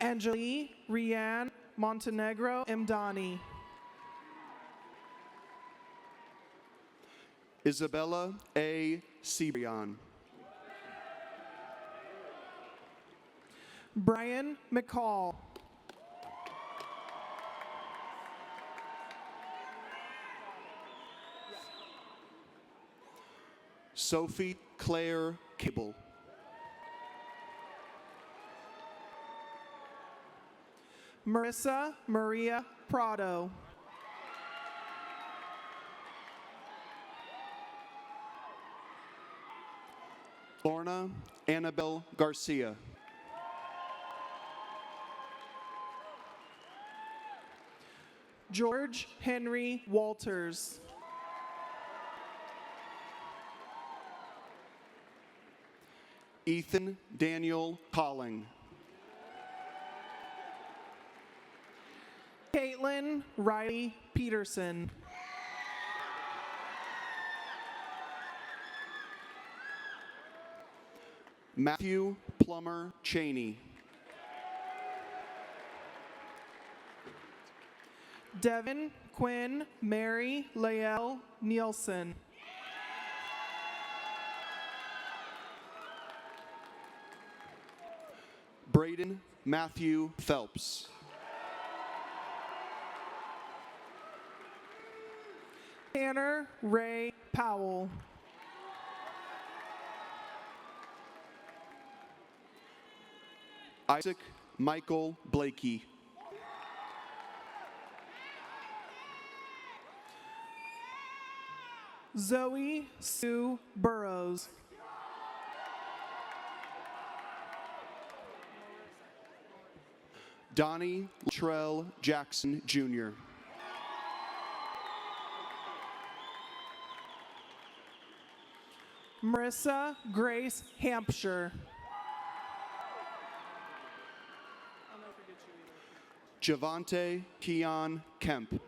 Angelique Rianne Montenegro Mdani. Isabella A. Cibrian. Brian McCall. Sophie Claire Cable. Marissa Maria Prado. Lorna Annabelle Garcia. George Henry Walters. Ethan Daniel Colling. Caitlin Riley Peterson. Matthew Plummer Cheney. Devin Quinn Mary Lael Nielsen. Braden Matthew Phelps. Tanner Ray Powell. Isaac Michael Blakey. Zoe Sue Burrows. Donnie Latrell Jackson Jr. Marissa Grace Hampshire. Javante Keon Kemp.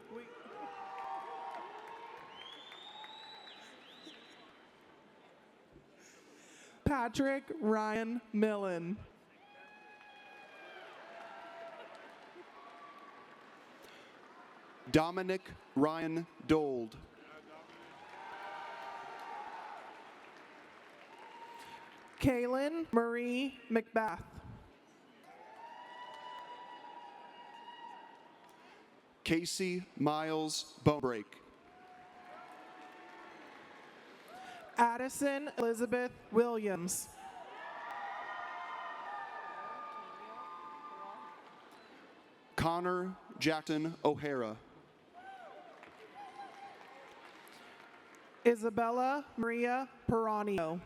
Patrick Ryan Millen. Dominic Ryan Dold. Kaylin Marie McBath. Casey Miles Bonebreak. Addison Elizabeth Williams. Connor Jackson O'Hara. Isabella Maria Peranio.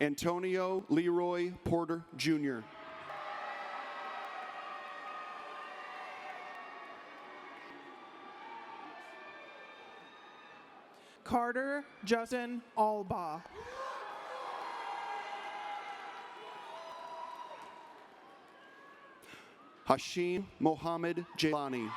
Antonio Leroy Porter Jr. Carter Justin Alba. Hashim Mohammed Jailani.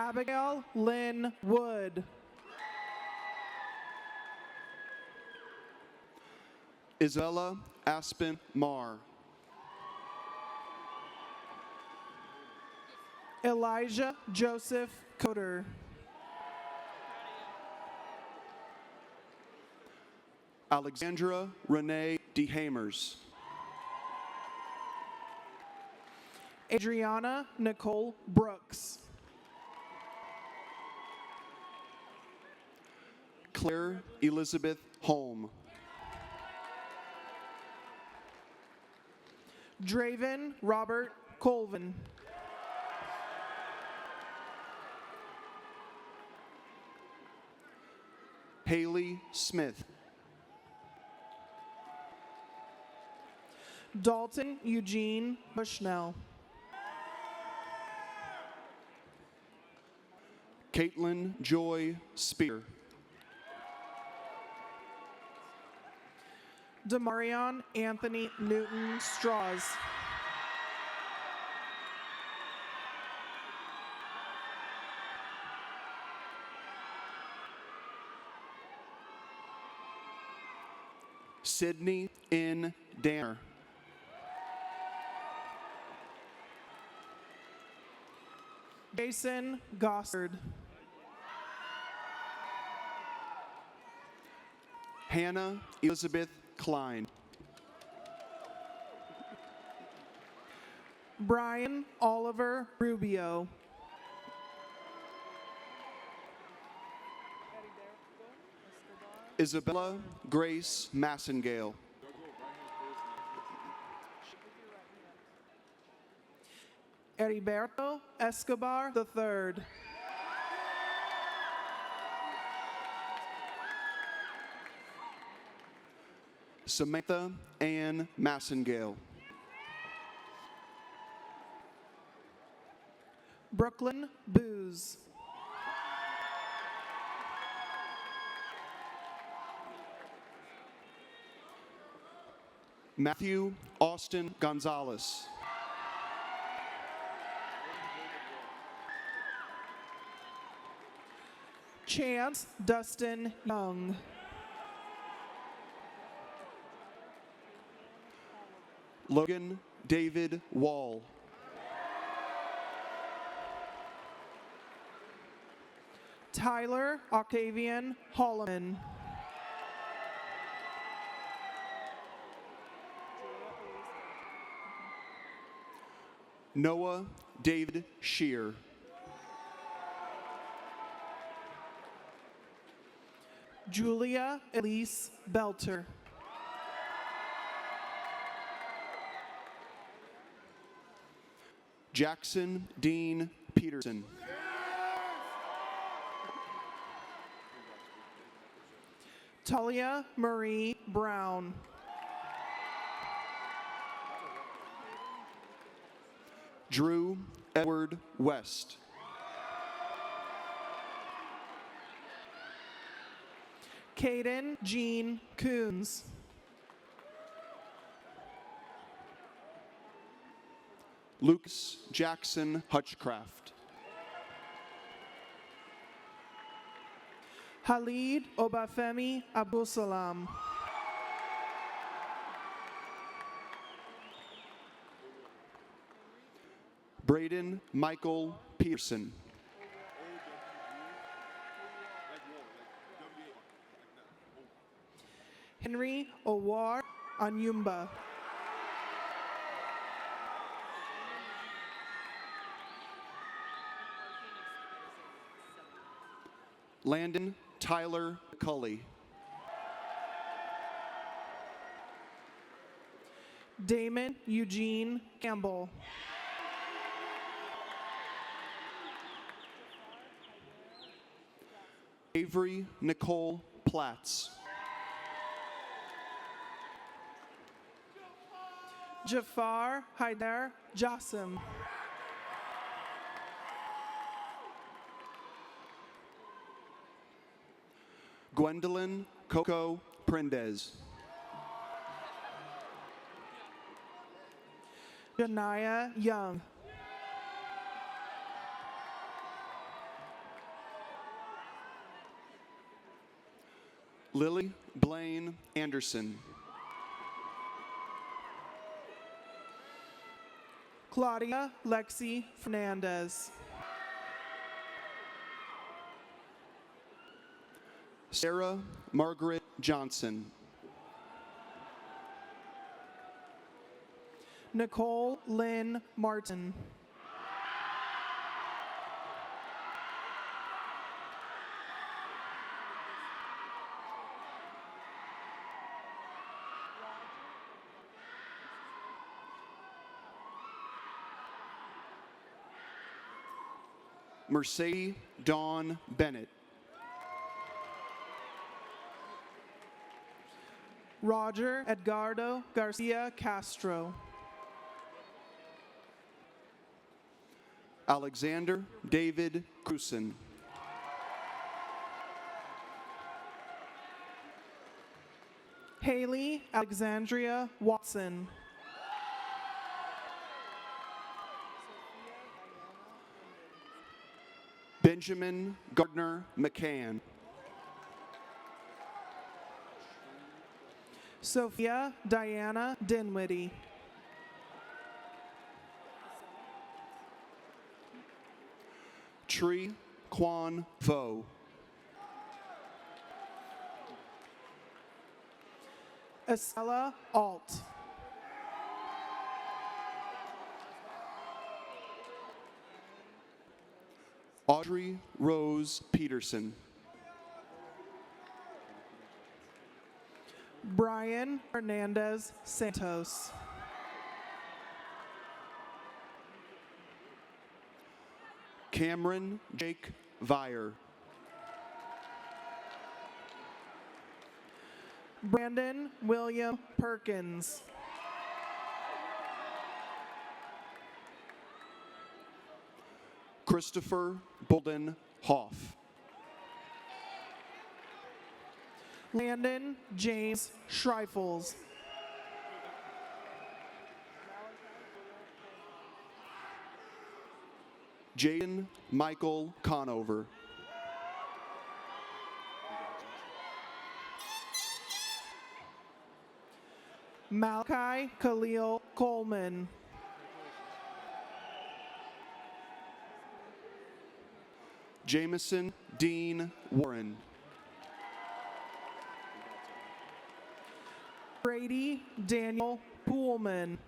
Abigail Lynn Wood. Isabella Aspen Marr. Elijah Joseph Coder. Alexandra Renee DeHamers. Adriana Nicole Brooks. Claire Elizabeth Holm. Draven Robert Colvin. Haley Smith. Dalton Eugene Bushnell. Caitlin Joy Spear. Demarion Anthony Newton Straws. Sydney N. Danner. Jason Gossard. Hannah Elizabeth Klein. Brian Oliver Rubio. Isabella Grace Massengale. Heriberto Escobar III. Samantha Ann Massengale. Brooklyn Booz. Matthew Austin Gonzalez. Chance Dustin Young. Logan David Wall. Tyler Octavian Holloman. Noah David Shear. Julia Elise Belter. Jackson Dean Peterson. Talia Marie Brown. Drew Edward West. Caden Jean Coons. Lucas Jackson Hutchcraft. Halid Obafemi Abusalam. Braden Michael Pearson. Henry Owar Anyumba. Landon Tyler Cully. Damon Eugene Campbell. Avery Nicole Platts. Jafar Haider Jassim. Gwendolyn Coco Prendez. Janaya Young. Lily Blaine Anderson. Claudia Lexi Fernandez. Sarah Margaret Johnson. Nicole Lynn Martin. Mercedes Dawn Bennett. Roger Edgardo Garcia Castro. Alexander David Cruson. Haley Alexandria Watson. Benjamin Gardner McCann. Sophia Diana Dinwiddie. Tree Quan Vo. Estella Alt. Audrey Rose Peterson. Brian Hernandez Santos. Cameron Jake Vire. Brandon William Perkins. Christopher Bolden Hoff. Landon James Schreifels. Jaden Michael Conover. Malachi Khalil Coleman. Jameson Dean Warren. Brady Daniel Poolman.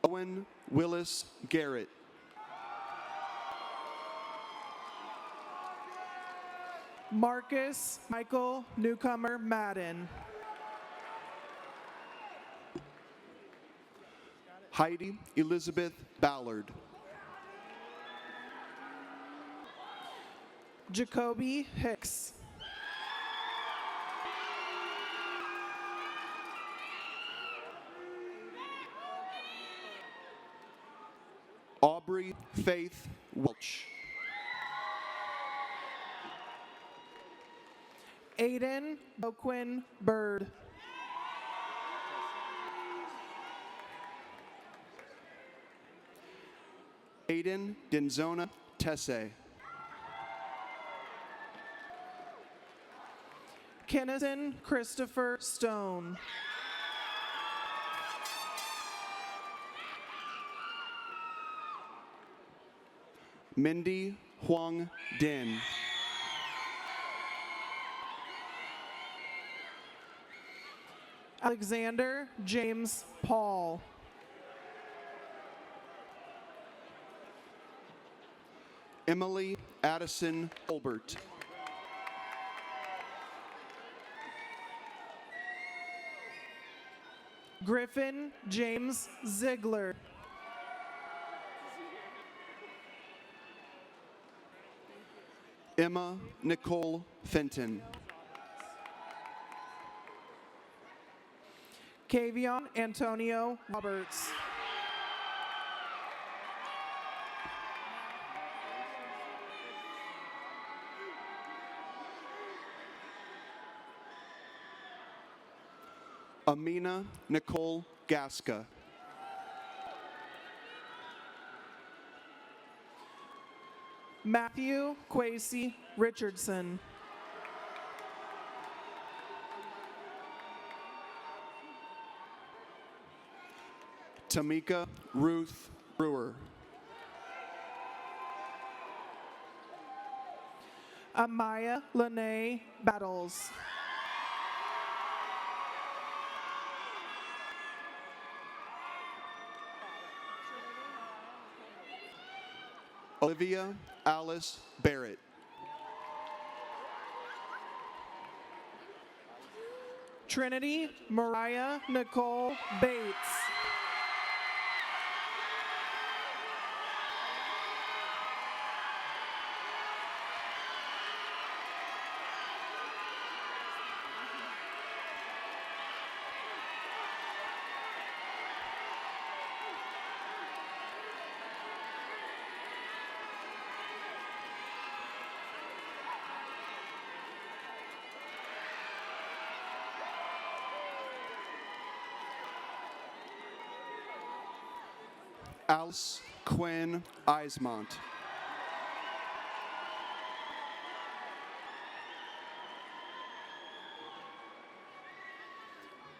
Owen Willis Garrett. Marcus Michael Newcomer Madden. Heidi Elizabeth Ballard. Jacoby Hicks. Aubrey Faith Welch. Aiden Boquin Bird. Aiden Denzona Tesse. Kennison Christopher Stone. Mindy Huang Din. Alexander James Paul. Emily Addison Colbert. Griffin James Ziegler. Emma Nicole Fenton. Kavion Antonio Roberts. Amina Nicole Gasca. Matthew Quasey Richardson. Tamika Ruth Brewer. Amaya Lene Battles. Olivia Alice Barrett. Trinity Mariah Nicole Bates. Alice Quinn Eismont.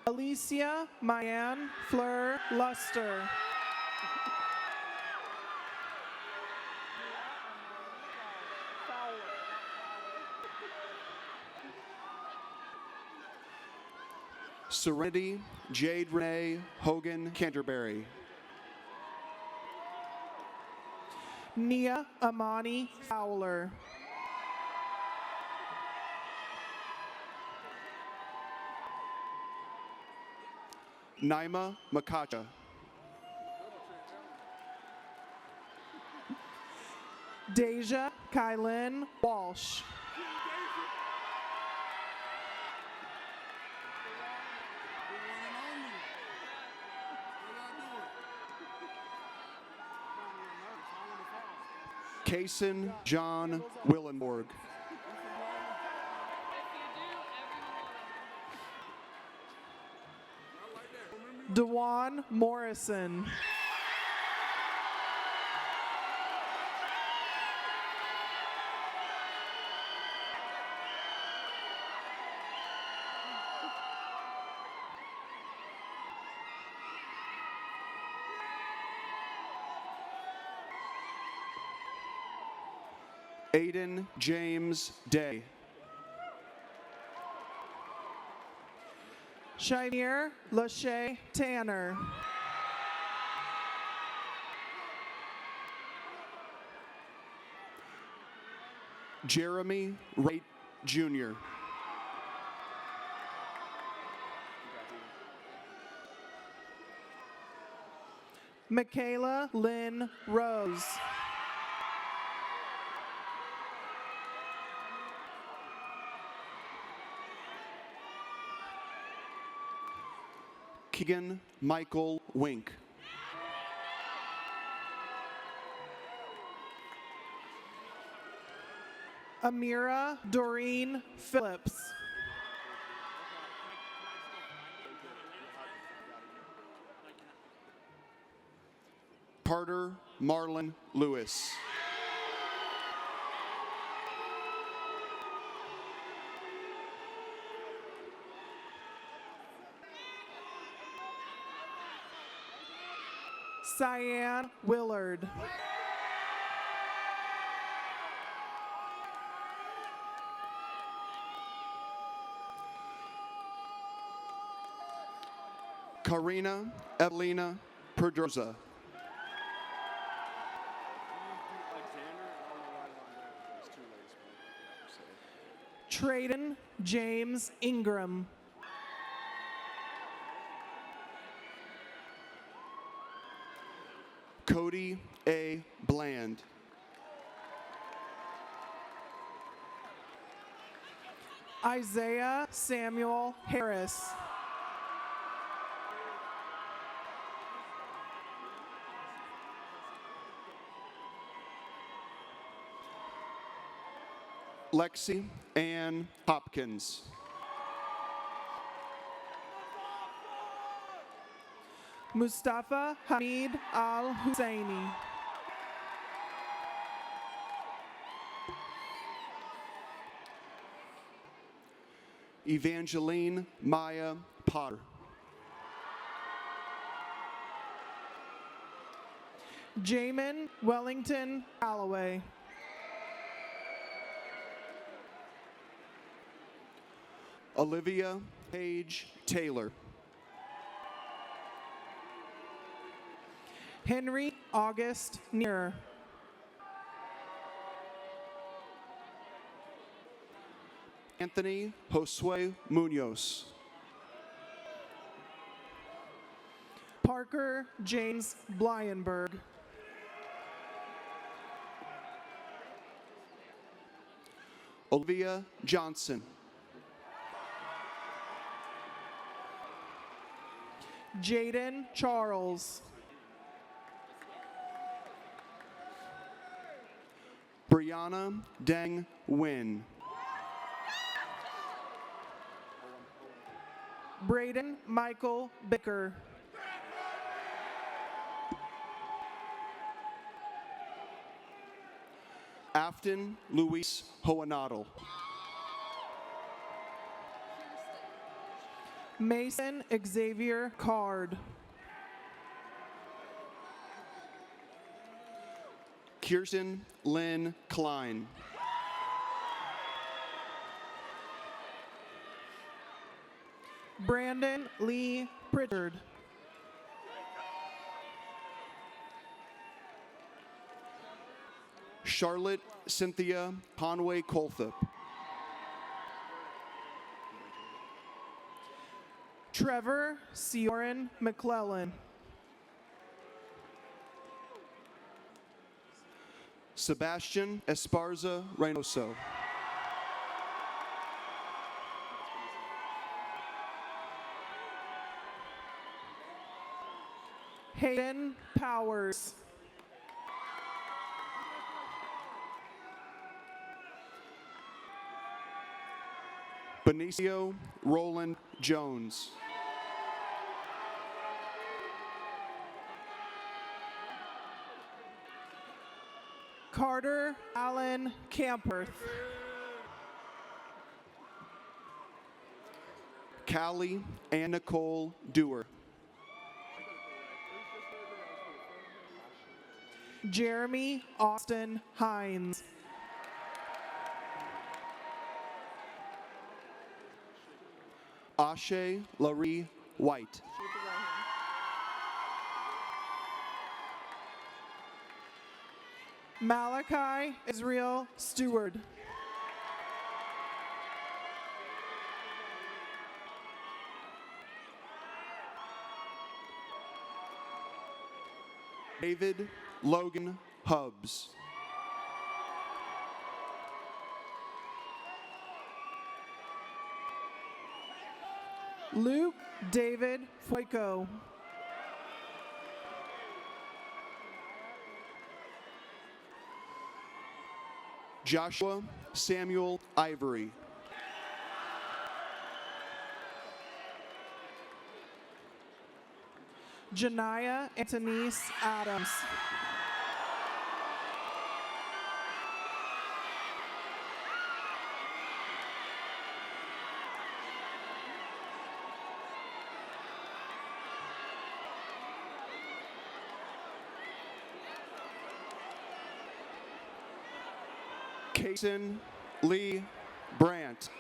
Alicia Mayan Fleur Luster. Serenity Jade Renee Hogan Canterbury. Nia Amani Fowler. Naima Makacha. Deja Kylen Walsh. Kason John Willenborg. Dewan Morrison. Aiden James Day. Shamir Lachey Tanner. Jeremy Wright Jr. Michaela Lynn Rose. Keegan Michael Wink. Amira Doreen Phillips. Carter Marlon Lewis. Cyan Willard. Karina Evelina Pedroza. Traden James Ingram. Cody A. Bland. Isaiah Samuel Harris. Lexi Ann Hopkins. Mustafa Hamid Al Husseini. Evangeline Maya Potter. Jamin Wellington Calloway. Olivia Paige Taylor. Henry August Neer. Anthony Josue Munoz. Parker James Blyenberg. Olivia Johnson. Jaden Charles. Brianna Deng Win. Braden Michael Bicker. Afton Luis Hoanadel. Mason Xavier Card. Kirsten Lynn Klein. Brandon Lee Pritchard. Charlotte Cynthia Conway Colthip. Trevor Sioran McClellan. Sebastian Esparza Reynoso. Hayden Powers. Benicio Roland Jones. Carter Allen Camperth. Callie and Nicole Dewar. Jeremy Austin Hines. Ashe Laree White. Malachi Israel Stewart. David Logan Hubbs. Luke David Foyko. Joshua Samuel Ivory. Janiyah Antonice Adams. Kason Lee Brandt.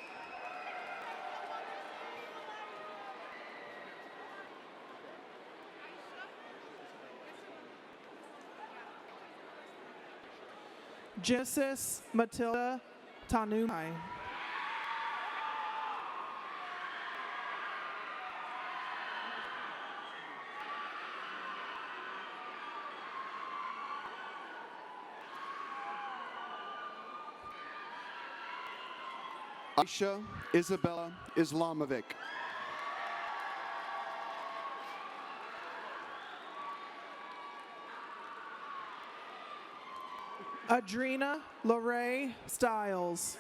Genesis Matilda Tanumai. Aisha Isabella Islamovic. Adrena Lorraine Stiles.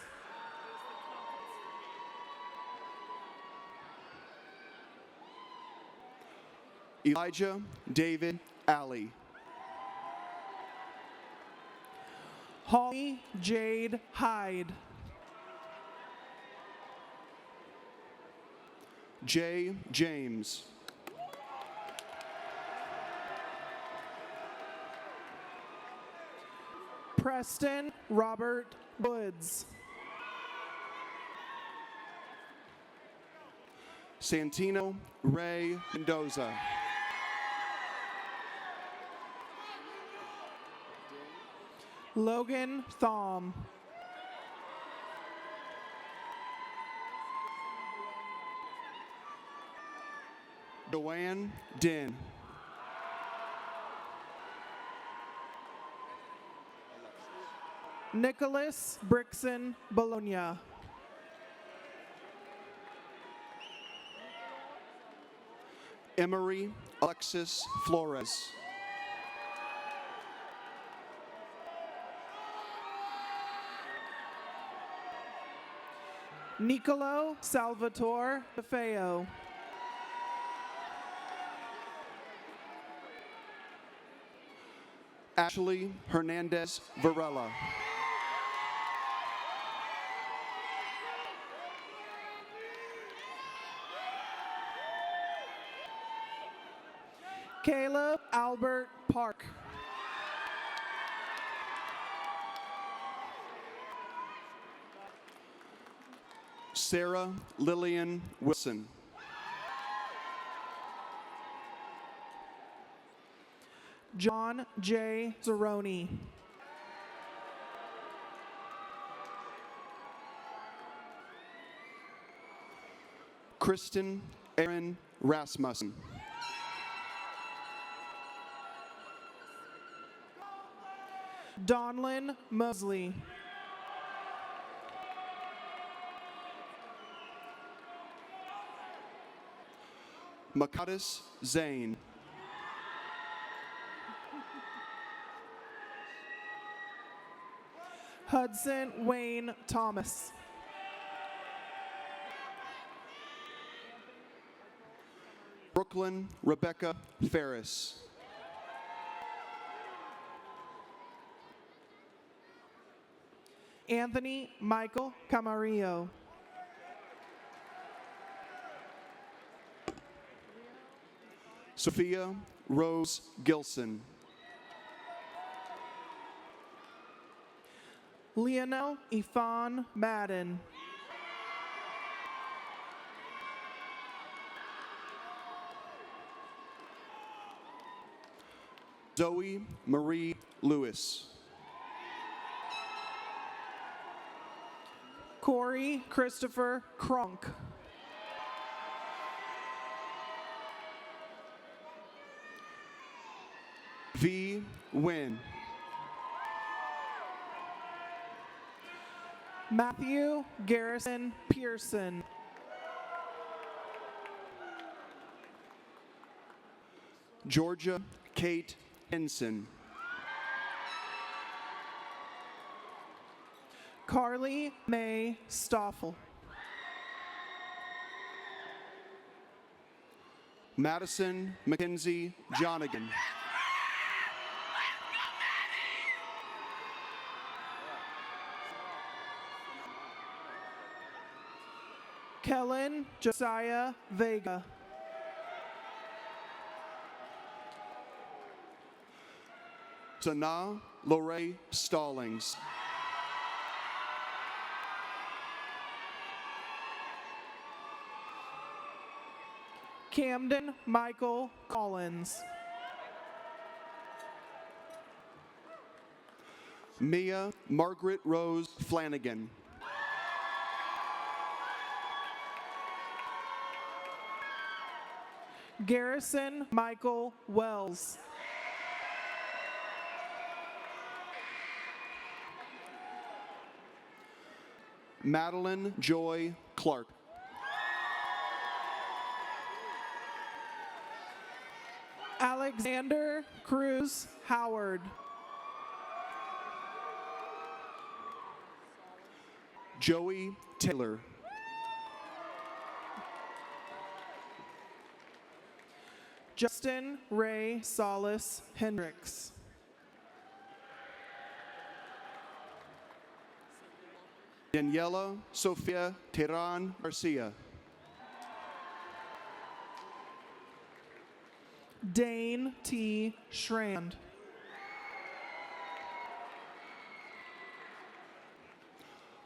Elijah David Alley. Holly Jade Hyde. Jay James. Preston Robert Woods. Santino Ray Mendoza. Logan Thom. Joanne Din. Nicholas Brixon Bologna. Emery Alexis Flores. Nicolo Salvatore DeFeo. Ashley Hernandez Varela. Caleb Albert Park. Sarah Lillian Wilson. John J. Zeroni. Kristen Aaron Rasmussen. Donlin Mosley. Makadis Zane. Hudson Wayne Thomas. Brooklyn Rebecca Ferris. Anthony Michael Camarillo. Sophia Rose Gilson. Leonel Ifan Madden. Zoe Marie Lewis. Corey Christopher Kronk. V. Wynn. Matthew Garrison Pearson. Georgia Kate Henson. Carly May Stoffel. Madison Mackenzie Jonigan. Kellen Josiah Vega. Sanaa Lorraine Stallings. Camden Michael Collins. Mia Margaret Rose Flanagan. Garrison Michael Wells. Madeline Joy Clark. Alexander Cruz Howard. Joey Taylor. Justin Ray Solis Hendricks. Daniela Sofia Tehran Garcia. Dane T. Schrand.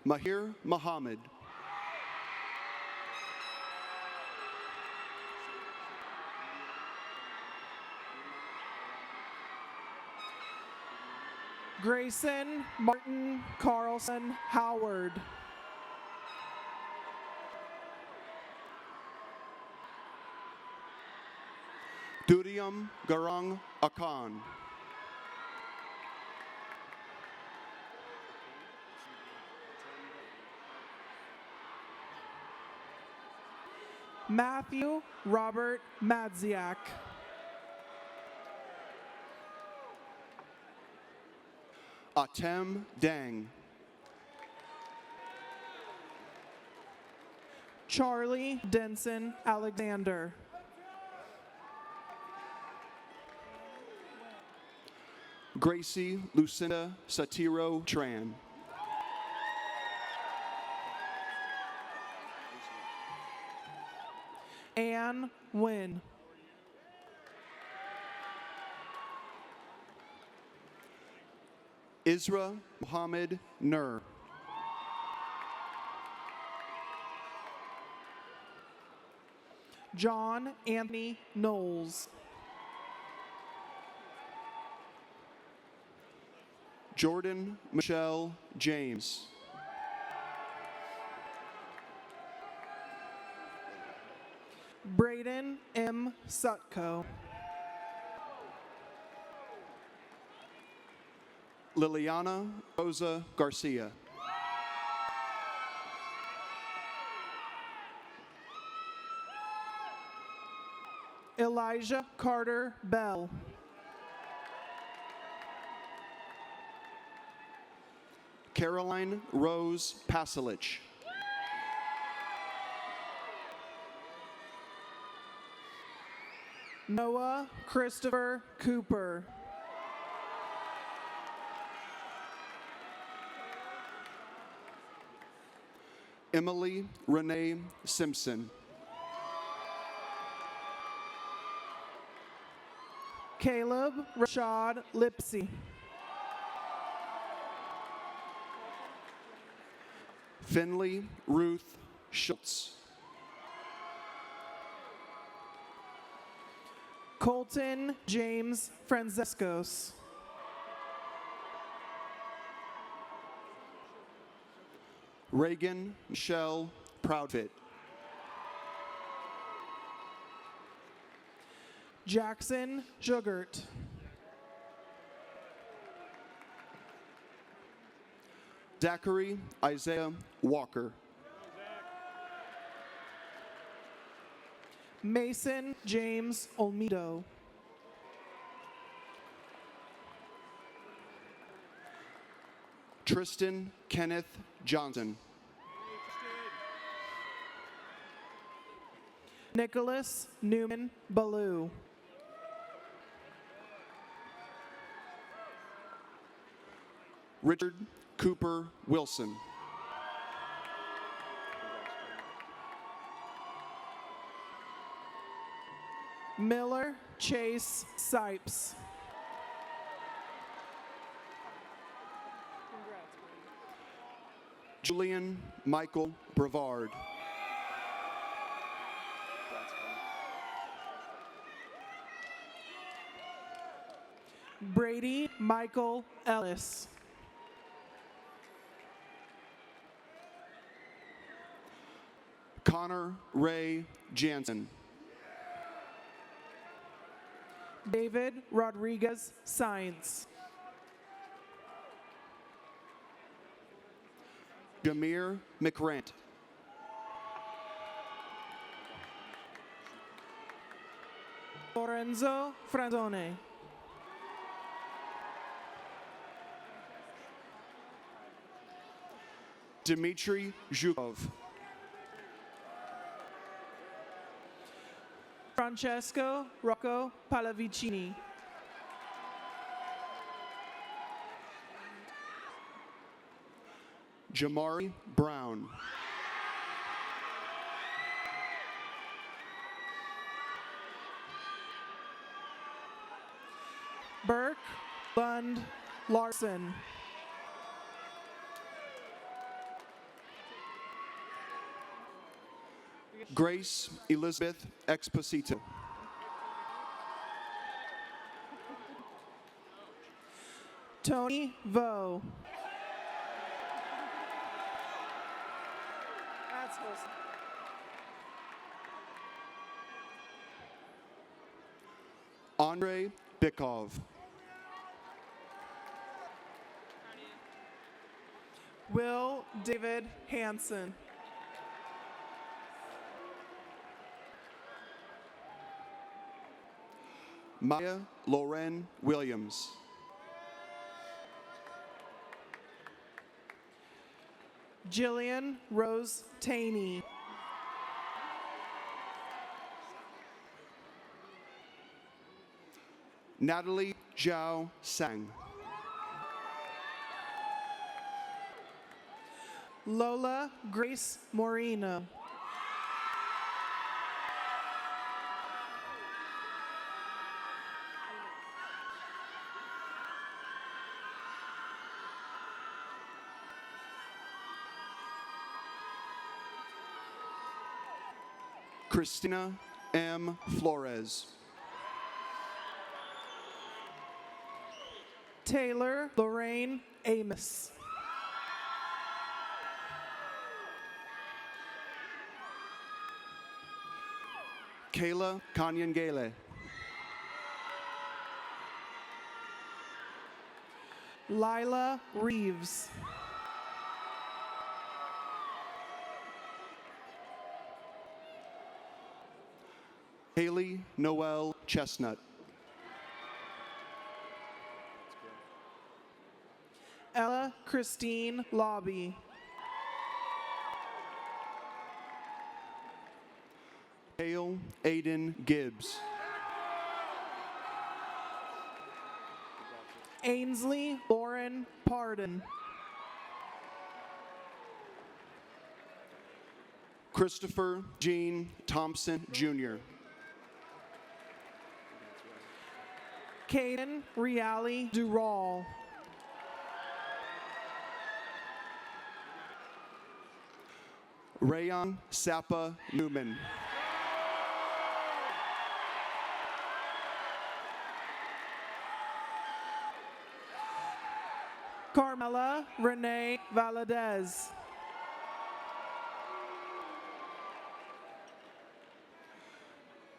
Mahir Muhammad. Grayson Martin Carlson Howard. Durium Garang Akan. Matthew Robert Madziak. Atem Dang. Charlie Denson Alexander. Gracie Lucinda Satiro Tran. Anne Wynn. Isra Muhammad Nur. John Anthony Knowles. Jordan Michelle James. Braden M. Sutko. Liliana Rosa Garcia. Elijah Carter Bell. Caroline Rose Pasilich. Noah Christopher Cooper. Emily Renee Simpson. Caleb Rashad Lipsy. Finley Ruth Schultz. Colton James Franciscos. Reagan Michelle Proudfit. Jackson Jugert. Zachary Isaiah Walker. Mason James Olmedo. Tristan Kenneth Johnson. Nicholas Newman Ballou. Richard Cooper Wilson. Miller Chase Sipes. Julian Michael Brevard. Brady Michael Ellis. Connor Ray Jansen. David Rodriguez Science. Jameer McRant. Lorenzo Frandone. Dmitry Zhukov. Francesco Rocco Pallavicini. Jamari Brown. Burke Lund Larson. Grace Elizabeth Exposito. Tony Vo. Andre Bikov. Will David Hansen. Maya Loren Williams. Jillian Rose Taney. Natalie Zhao Sang. Lola Grace Moreno. Christina M. Flores. Taylor Lorraine Amos. Kayla Kanyangele. Lila Reeves. Haley Noel Chestnut. Ella Christine Lobby. Hale Aiden Gibbs. Ainsley Lauren Pardon. Christopher Gene Thompson, Jr. Caden Reale Dural. Rayon Sapa Newman. Carmela Renee Valadez.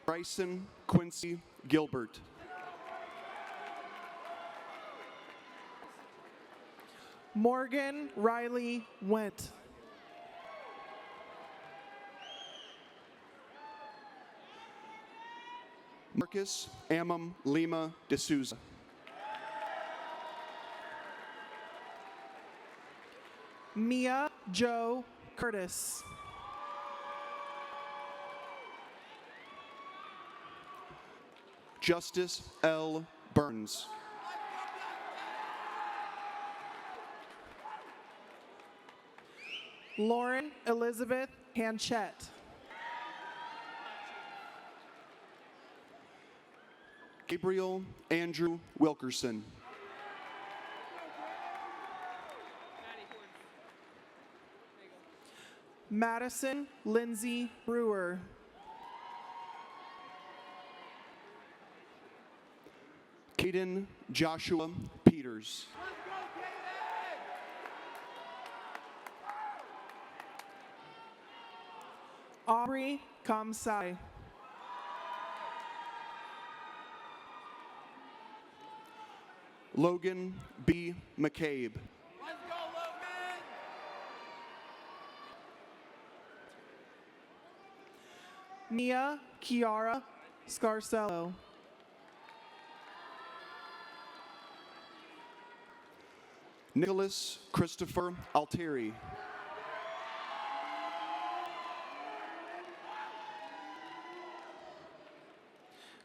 Bryson Quincy Gilbert. Morgan Riley Went. Marcus Amam Lima de Souza. Mia Joe Curtis. Justice L. Burns. Lauren Elizabeth Hanchett. Gabriel Andrew Wilkerson. Madison Lindsay Brewer. Caden Joshua Peters. Aubrey Kamsai. Logan B. McCabe. Mia Kiara Scarcello. Nicholas Christopher Altieri.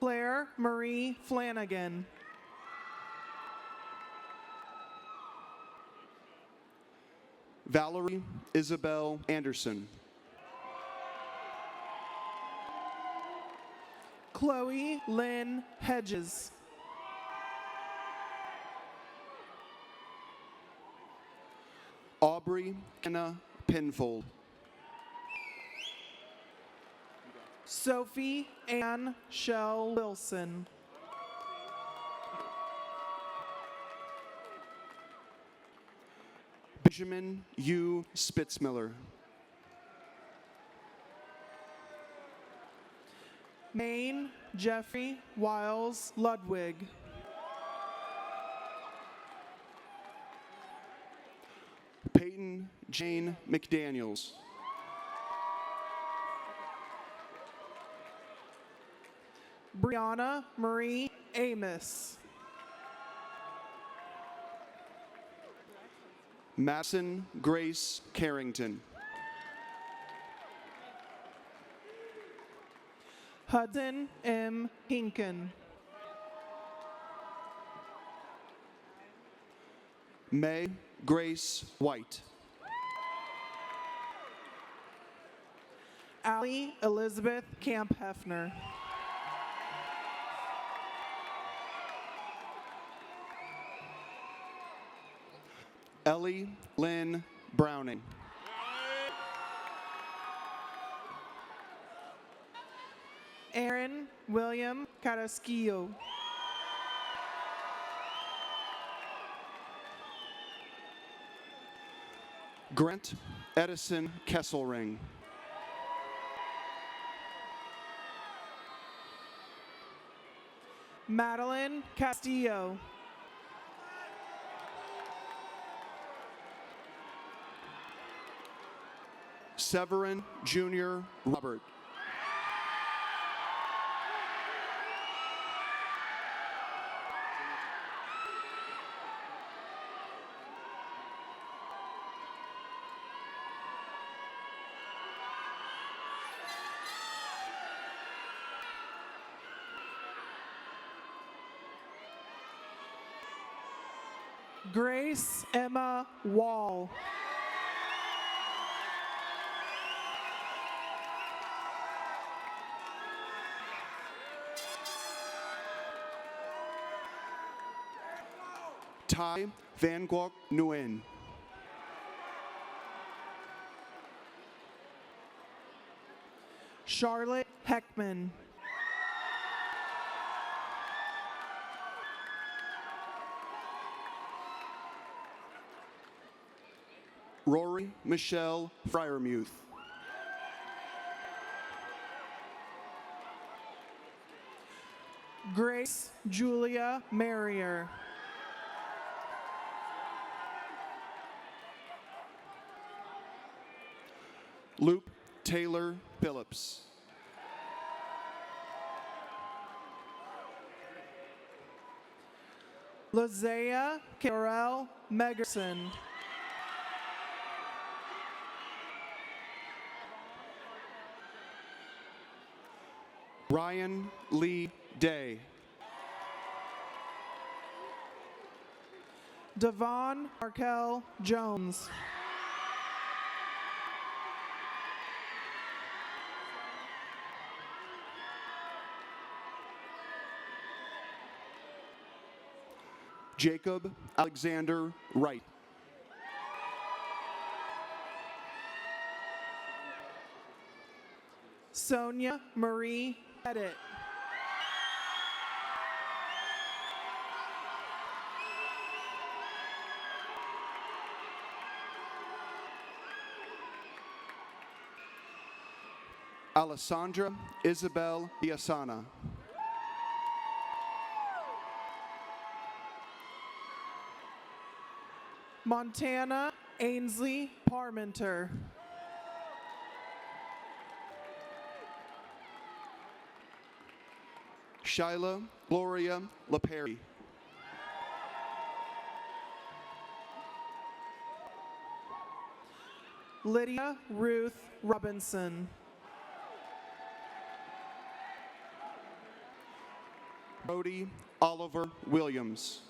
Claire Marie Flanagan. Valerie Isabel Anderson. Chloe Lynn Hedges. Aubrey Kenna Penfold. Sophie Ann Shell Wilson. Benjamin U. Spitzmiller. Maine Jeffrey Wiles Ludwig. Peyton Jane McDaniels. Brianna Marie Amos. Madison Grace Carrington. Hudson M. Hinken. May Grace White. Allie Elizabeth Camp Hefner. Ellie Lynn Browning. Aaron William Carrasquillo. Grant Edison Kesselring. Madeline Castillo. Severin Jr. Robert. Grace Emma Wall. Ty Van Gogh Nguyen. Charlotte Heckman. Rory Michelle Fryermuth. Grace Julia Marrier. Luke Taylor Phillips. Lizea Carell Megerson. Ryan Lee Day. Devon Markel Jones. Jacob Alexander Wright. Sonia Marie Pettit. Alessandra Isabel Biasana. Montana Ainsley Parmenter. Shyla Gloria LaPerry. Lydia Ruth Robinson. Brody Oliver Williams.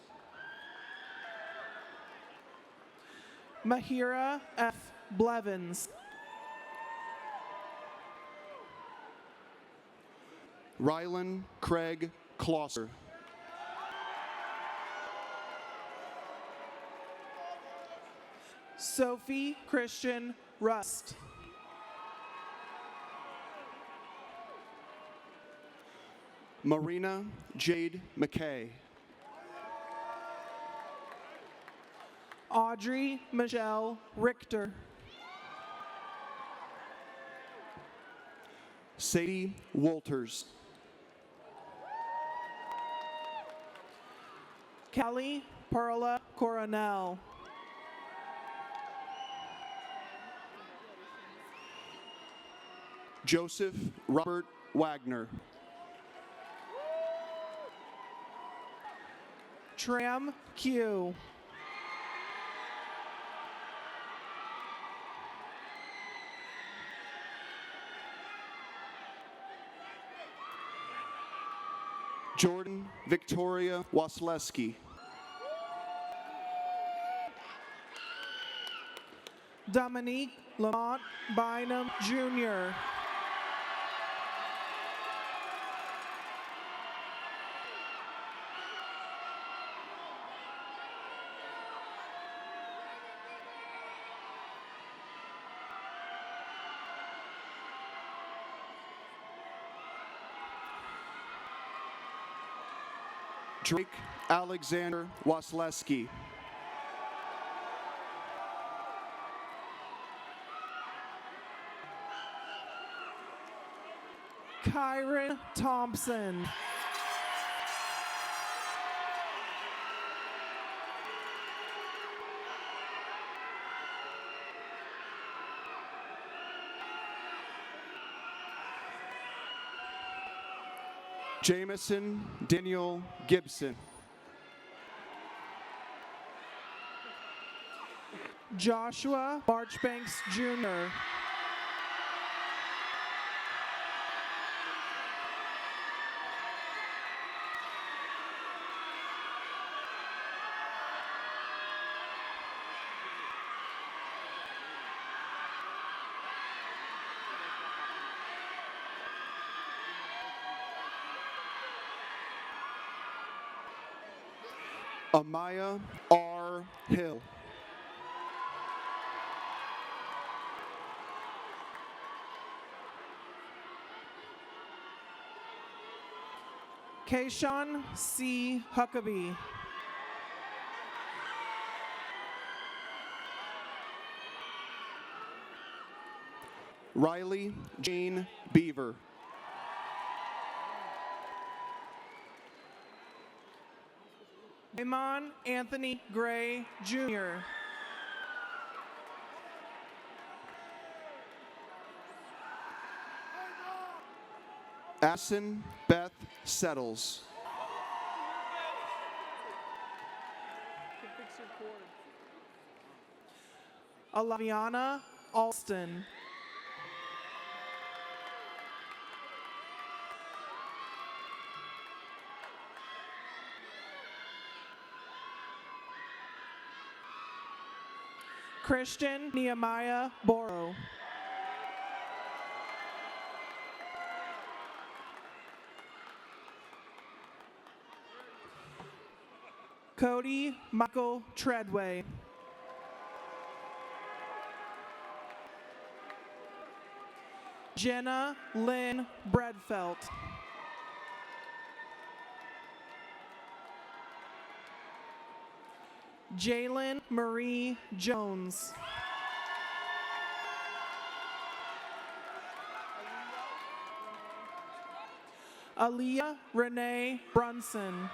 Mahira F. Blevins. Rylan Craig Closser. Sophie Christian Rust. Marina Jade McKay. Audrey Michelle Richter. Sadie Walters. Kelly Perla Coronel. Joseph Robert Wagner. Tram Q. Jordan Victoria Wasleski. Dominique Lamont Bynum Jr. Drake Alexander Wasleski. Kyron Thompson. Jamison Daniel Gibson. Joshua Marchbanks Jr. Amaya R. Hill. Kayshawn C. Huckabee. Riley Jane Beaver. Raymond Anthony Gray Jr. Assen Beth Settles. Alaviana Alston. Christian Nehemiah Boro. Cody Michael Treadway. Jenna Lynn Bredfelt. Jalen Marie Jones. Aaliyah Renee Brunson.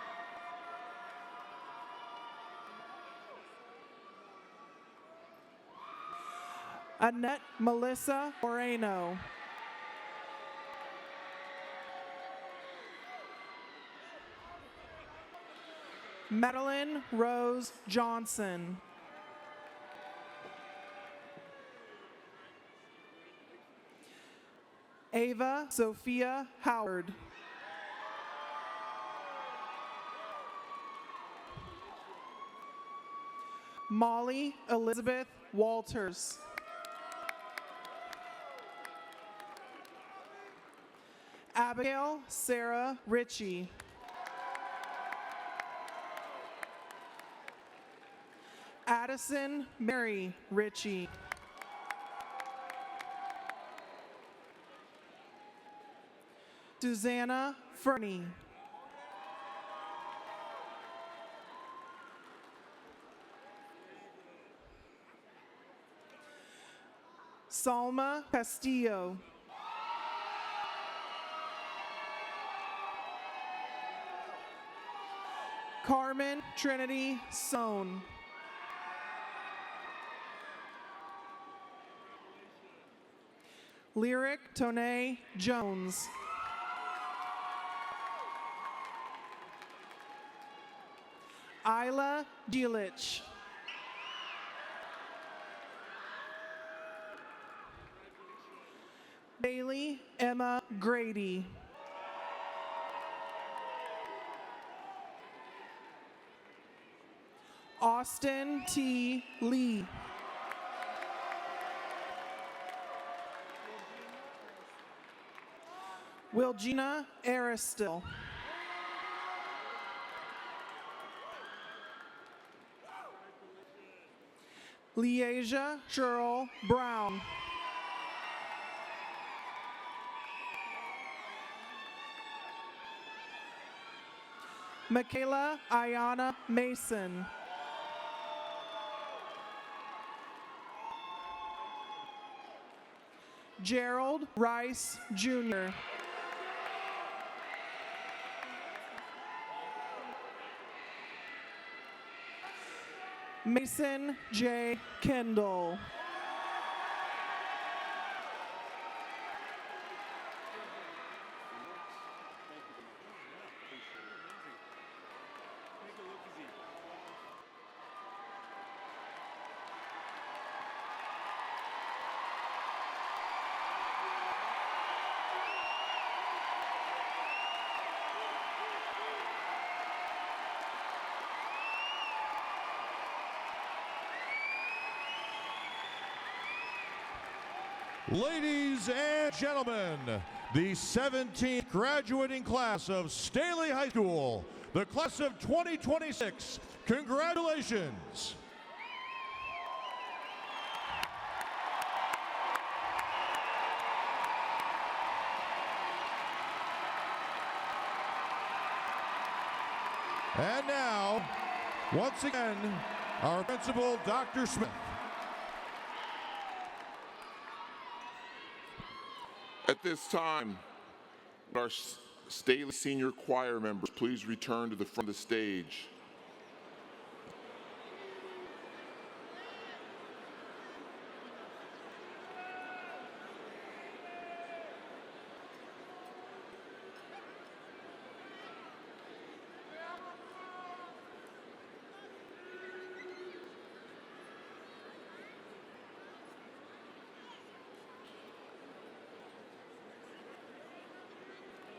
Annette Melissa Moreno. Madeline Rose Johnson. Ava Sophia Howard. Molly Elizabeth Walters. Abigail Sarah Ritchie. Addison Mary Ritchie. Susanna Fernie. Salma Castillo. Carmen Trinity Sohn. Lyric Tone Jones. Isla Dielich. Bailey Emma Grady. Austin T. Lee. Wilgina Aristil. Leasia Cheryl Brown. Michaela Ayana Mason. Gerald Rice, Jr. Mason J. Kendall. Ladies and gentlemen, the 17th graduating class of Staley High School, the class of 2026, congratulations. And now, once again, our principal, Dr. Smith. At this time, our Staley senior choir members, please return to the front of the stage.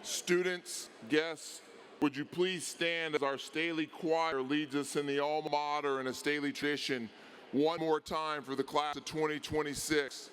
Students, guests, would you please stand as our Staley choir leads us in the alma mater and a Staley tradition one more time for the class of 2026.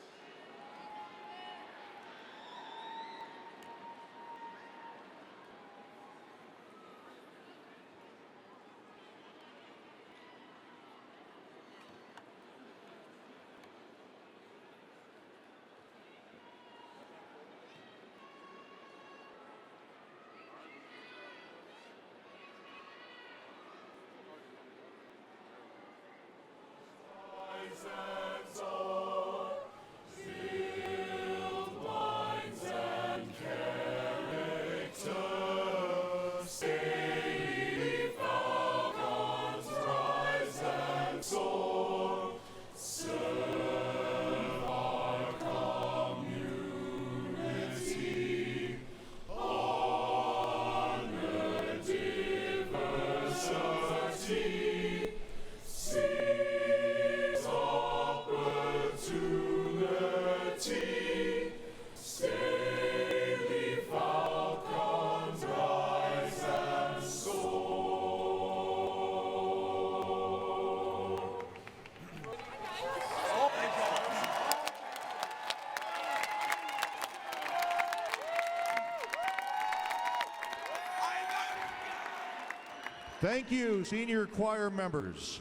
Thank you, senior choir members.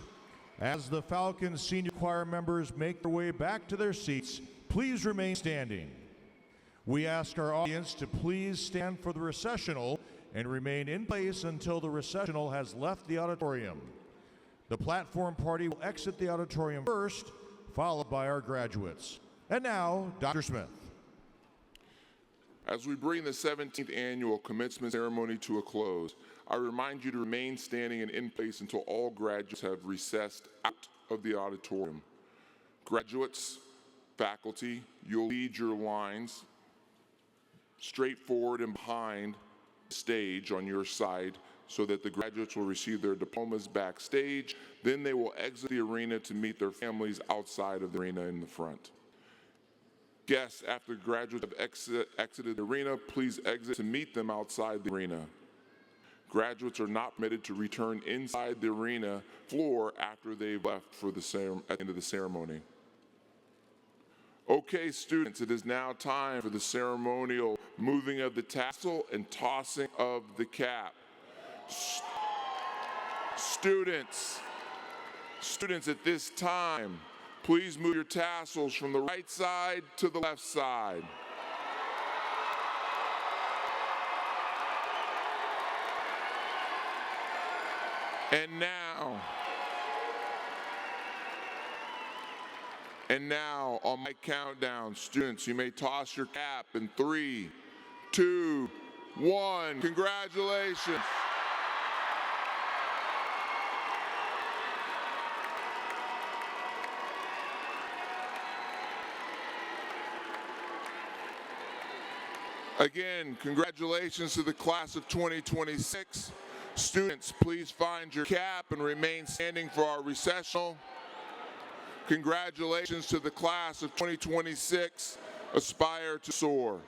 As the Falcons senior choir members make their way back to their seats, please remain standing. We ask our audience to please stand for the recessional and remain in place until the recessional has left the auditorium. The platform party will exit the auditorium first, followed by our graduates. And now, Dr. Smith. As we bring the 17th annual commencement ceremony to a close, I remind you to remain standing and in place until all graduates have recessed out of the auditorium. Graduates, faculty, you'll lead your lines straight forward and behind the stage on your side so that the graduates will receive their diplomas backstage. Then they will exit the arena to meet their families outside of the arena in the front. Guests, after graduates have exited the arena, please exit to meet them outside the arena. Graduates are not permitted to return inside the arena floor after they've left for at the end of the ceremony. Okay, students, it is now time for the ceremonial moving of the tassel and tossing of the cap. Students, at this time, please move your tassels from the right side to the left side. And now, on my countdown, students, you may toss your cap in 3, 2, 1. Congratulations. Again, congratulations to the class of 2026. Students, please find your cap and remain standing for our recessional. Congratulations to the class of 2026. Aspire to soar.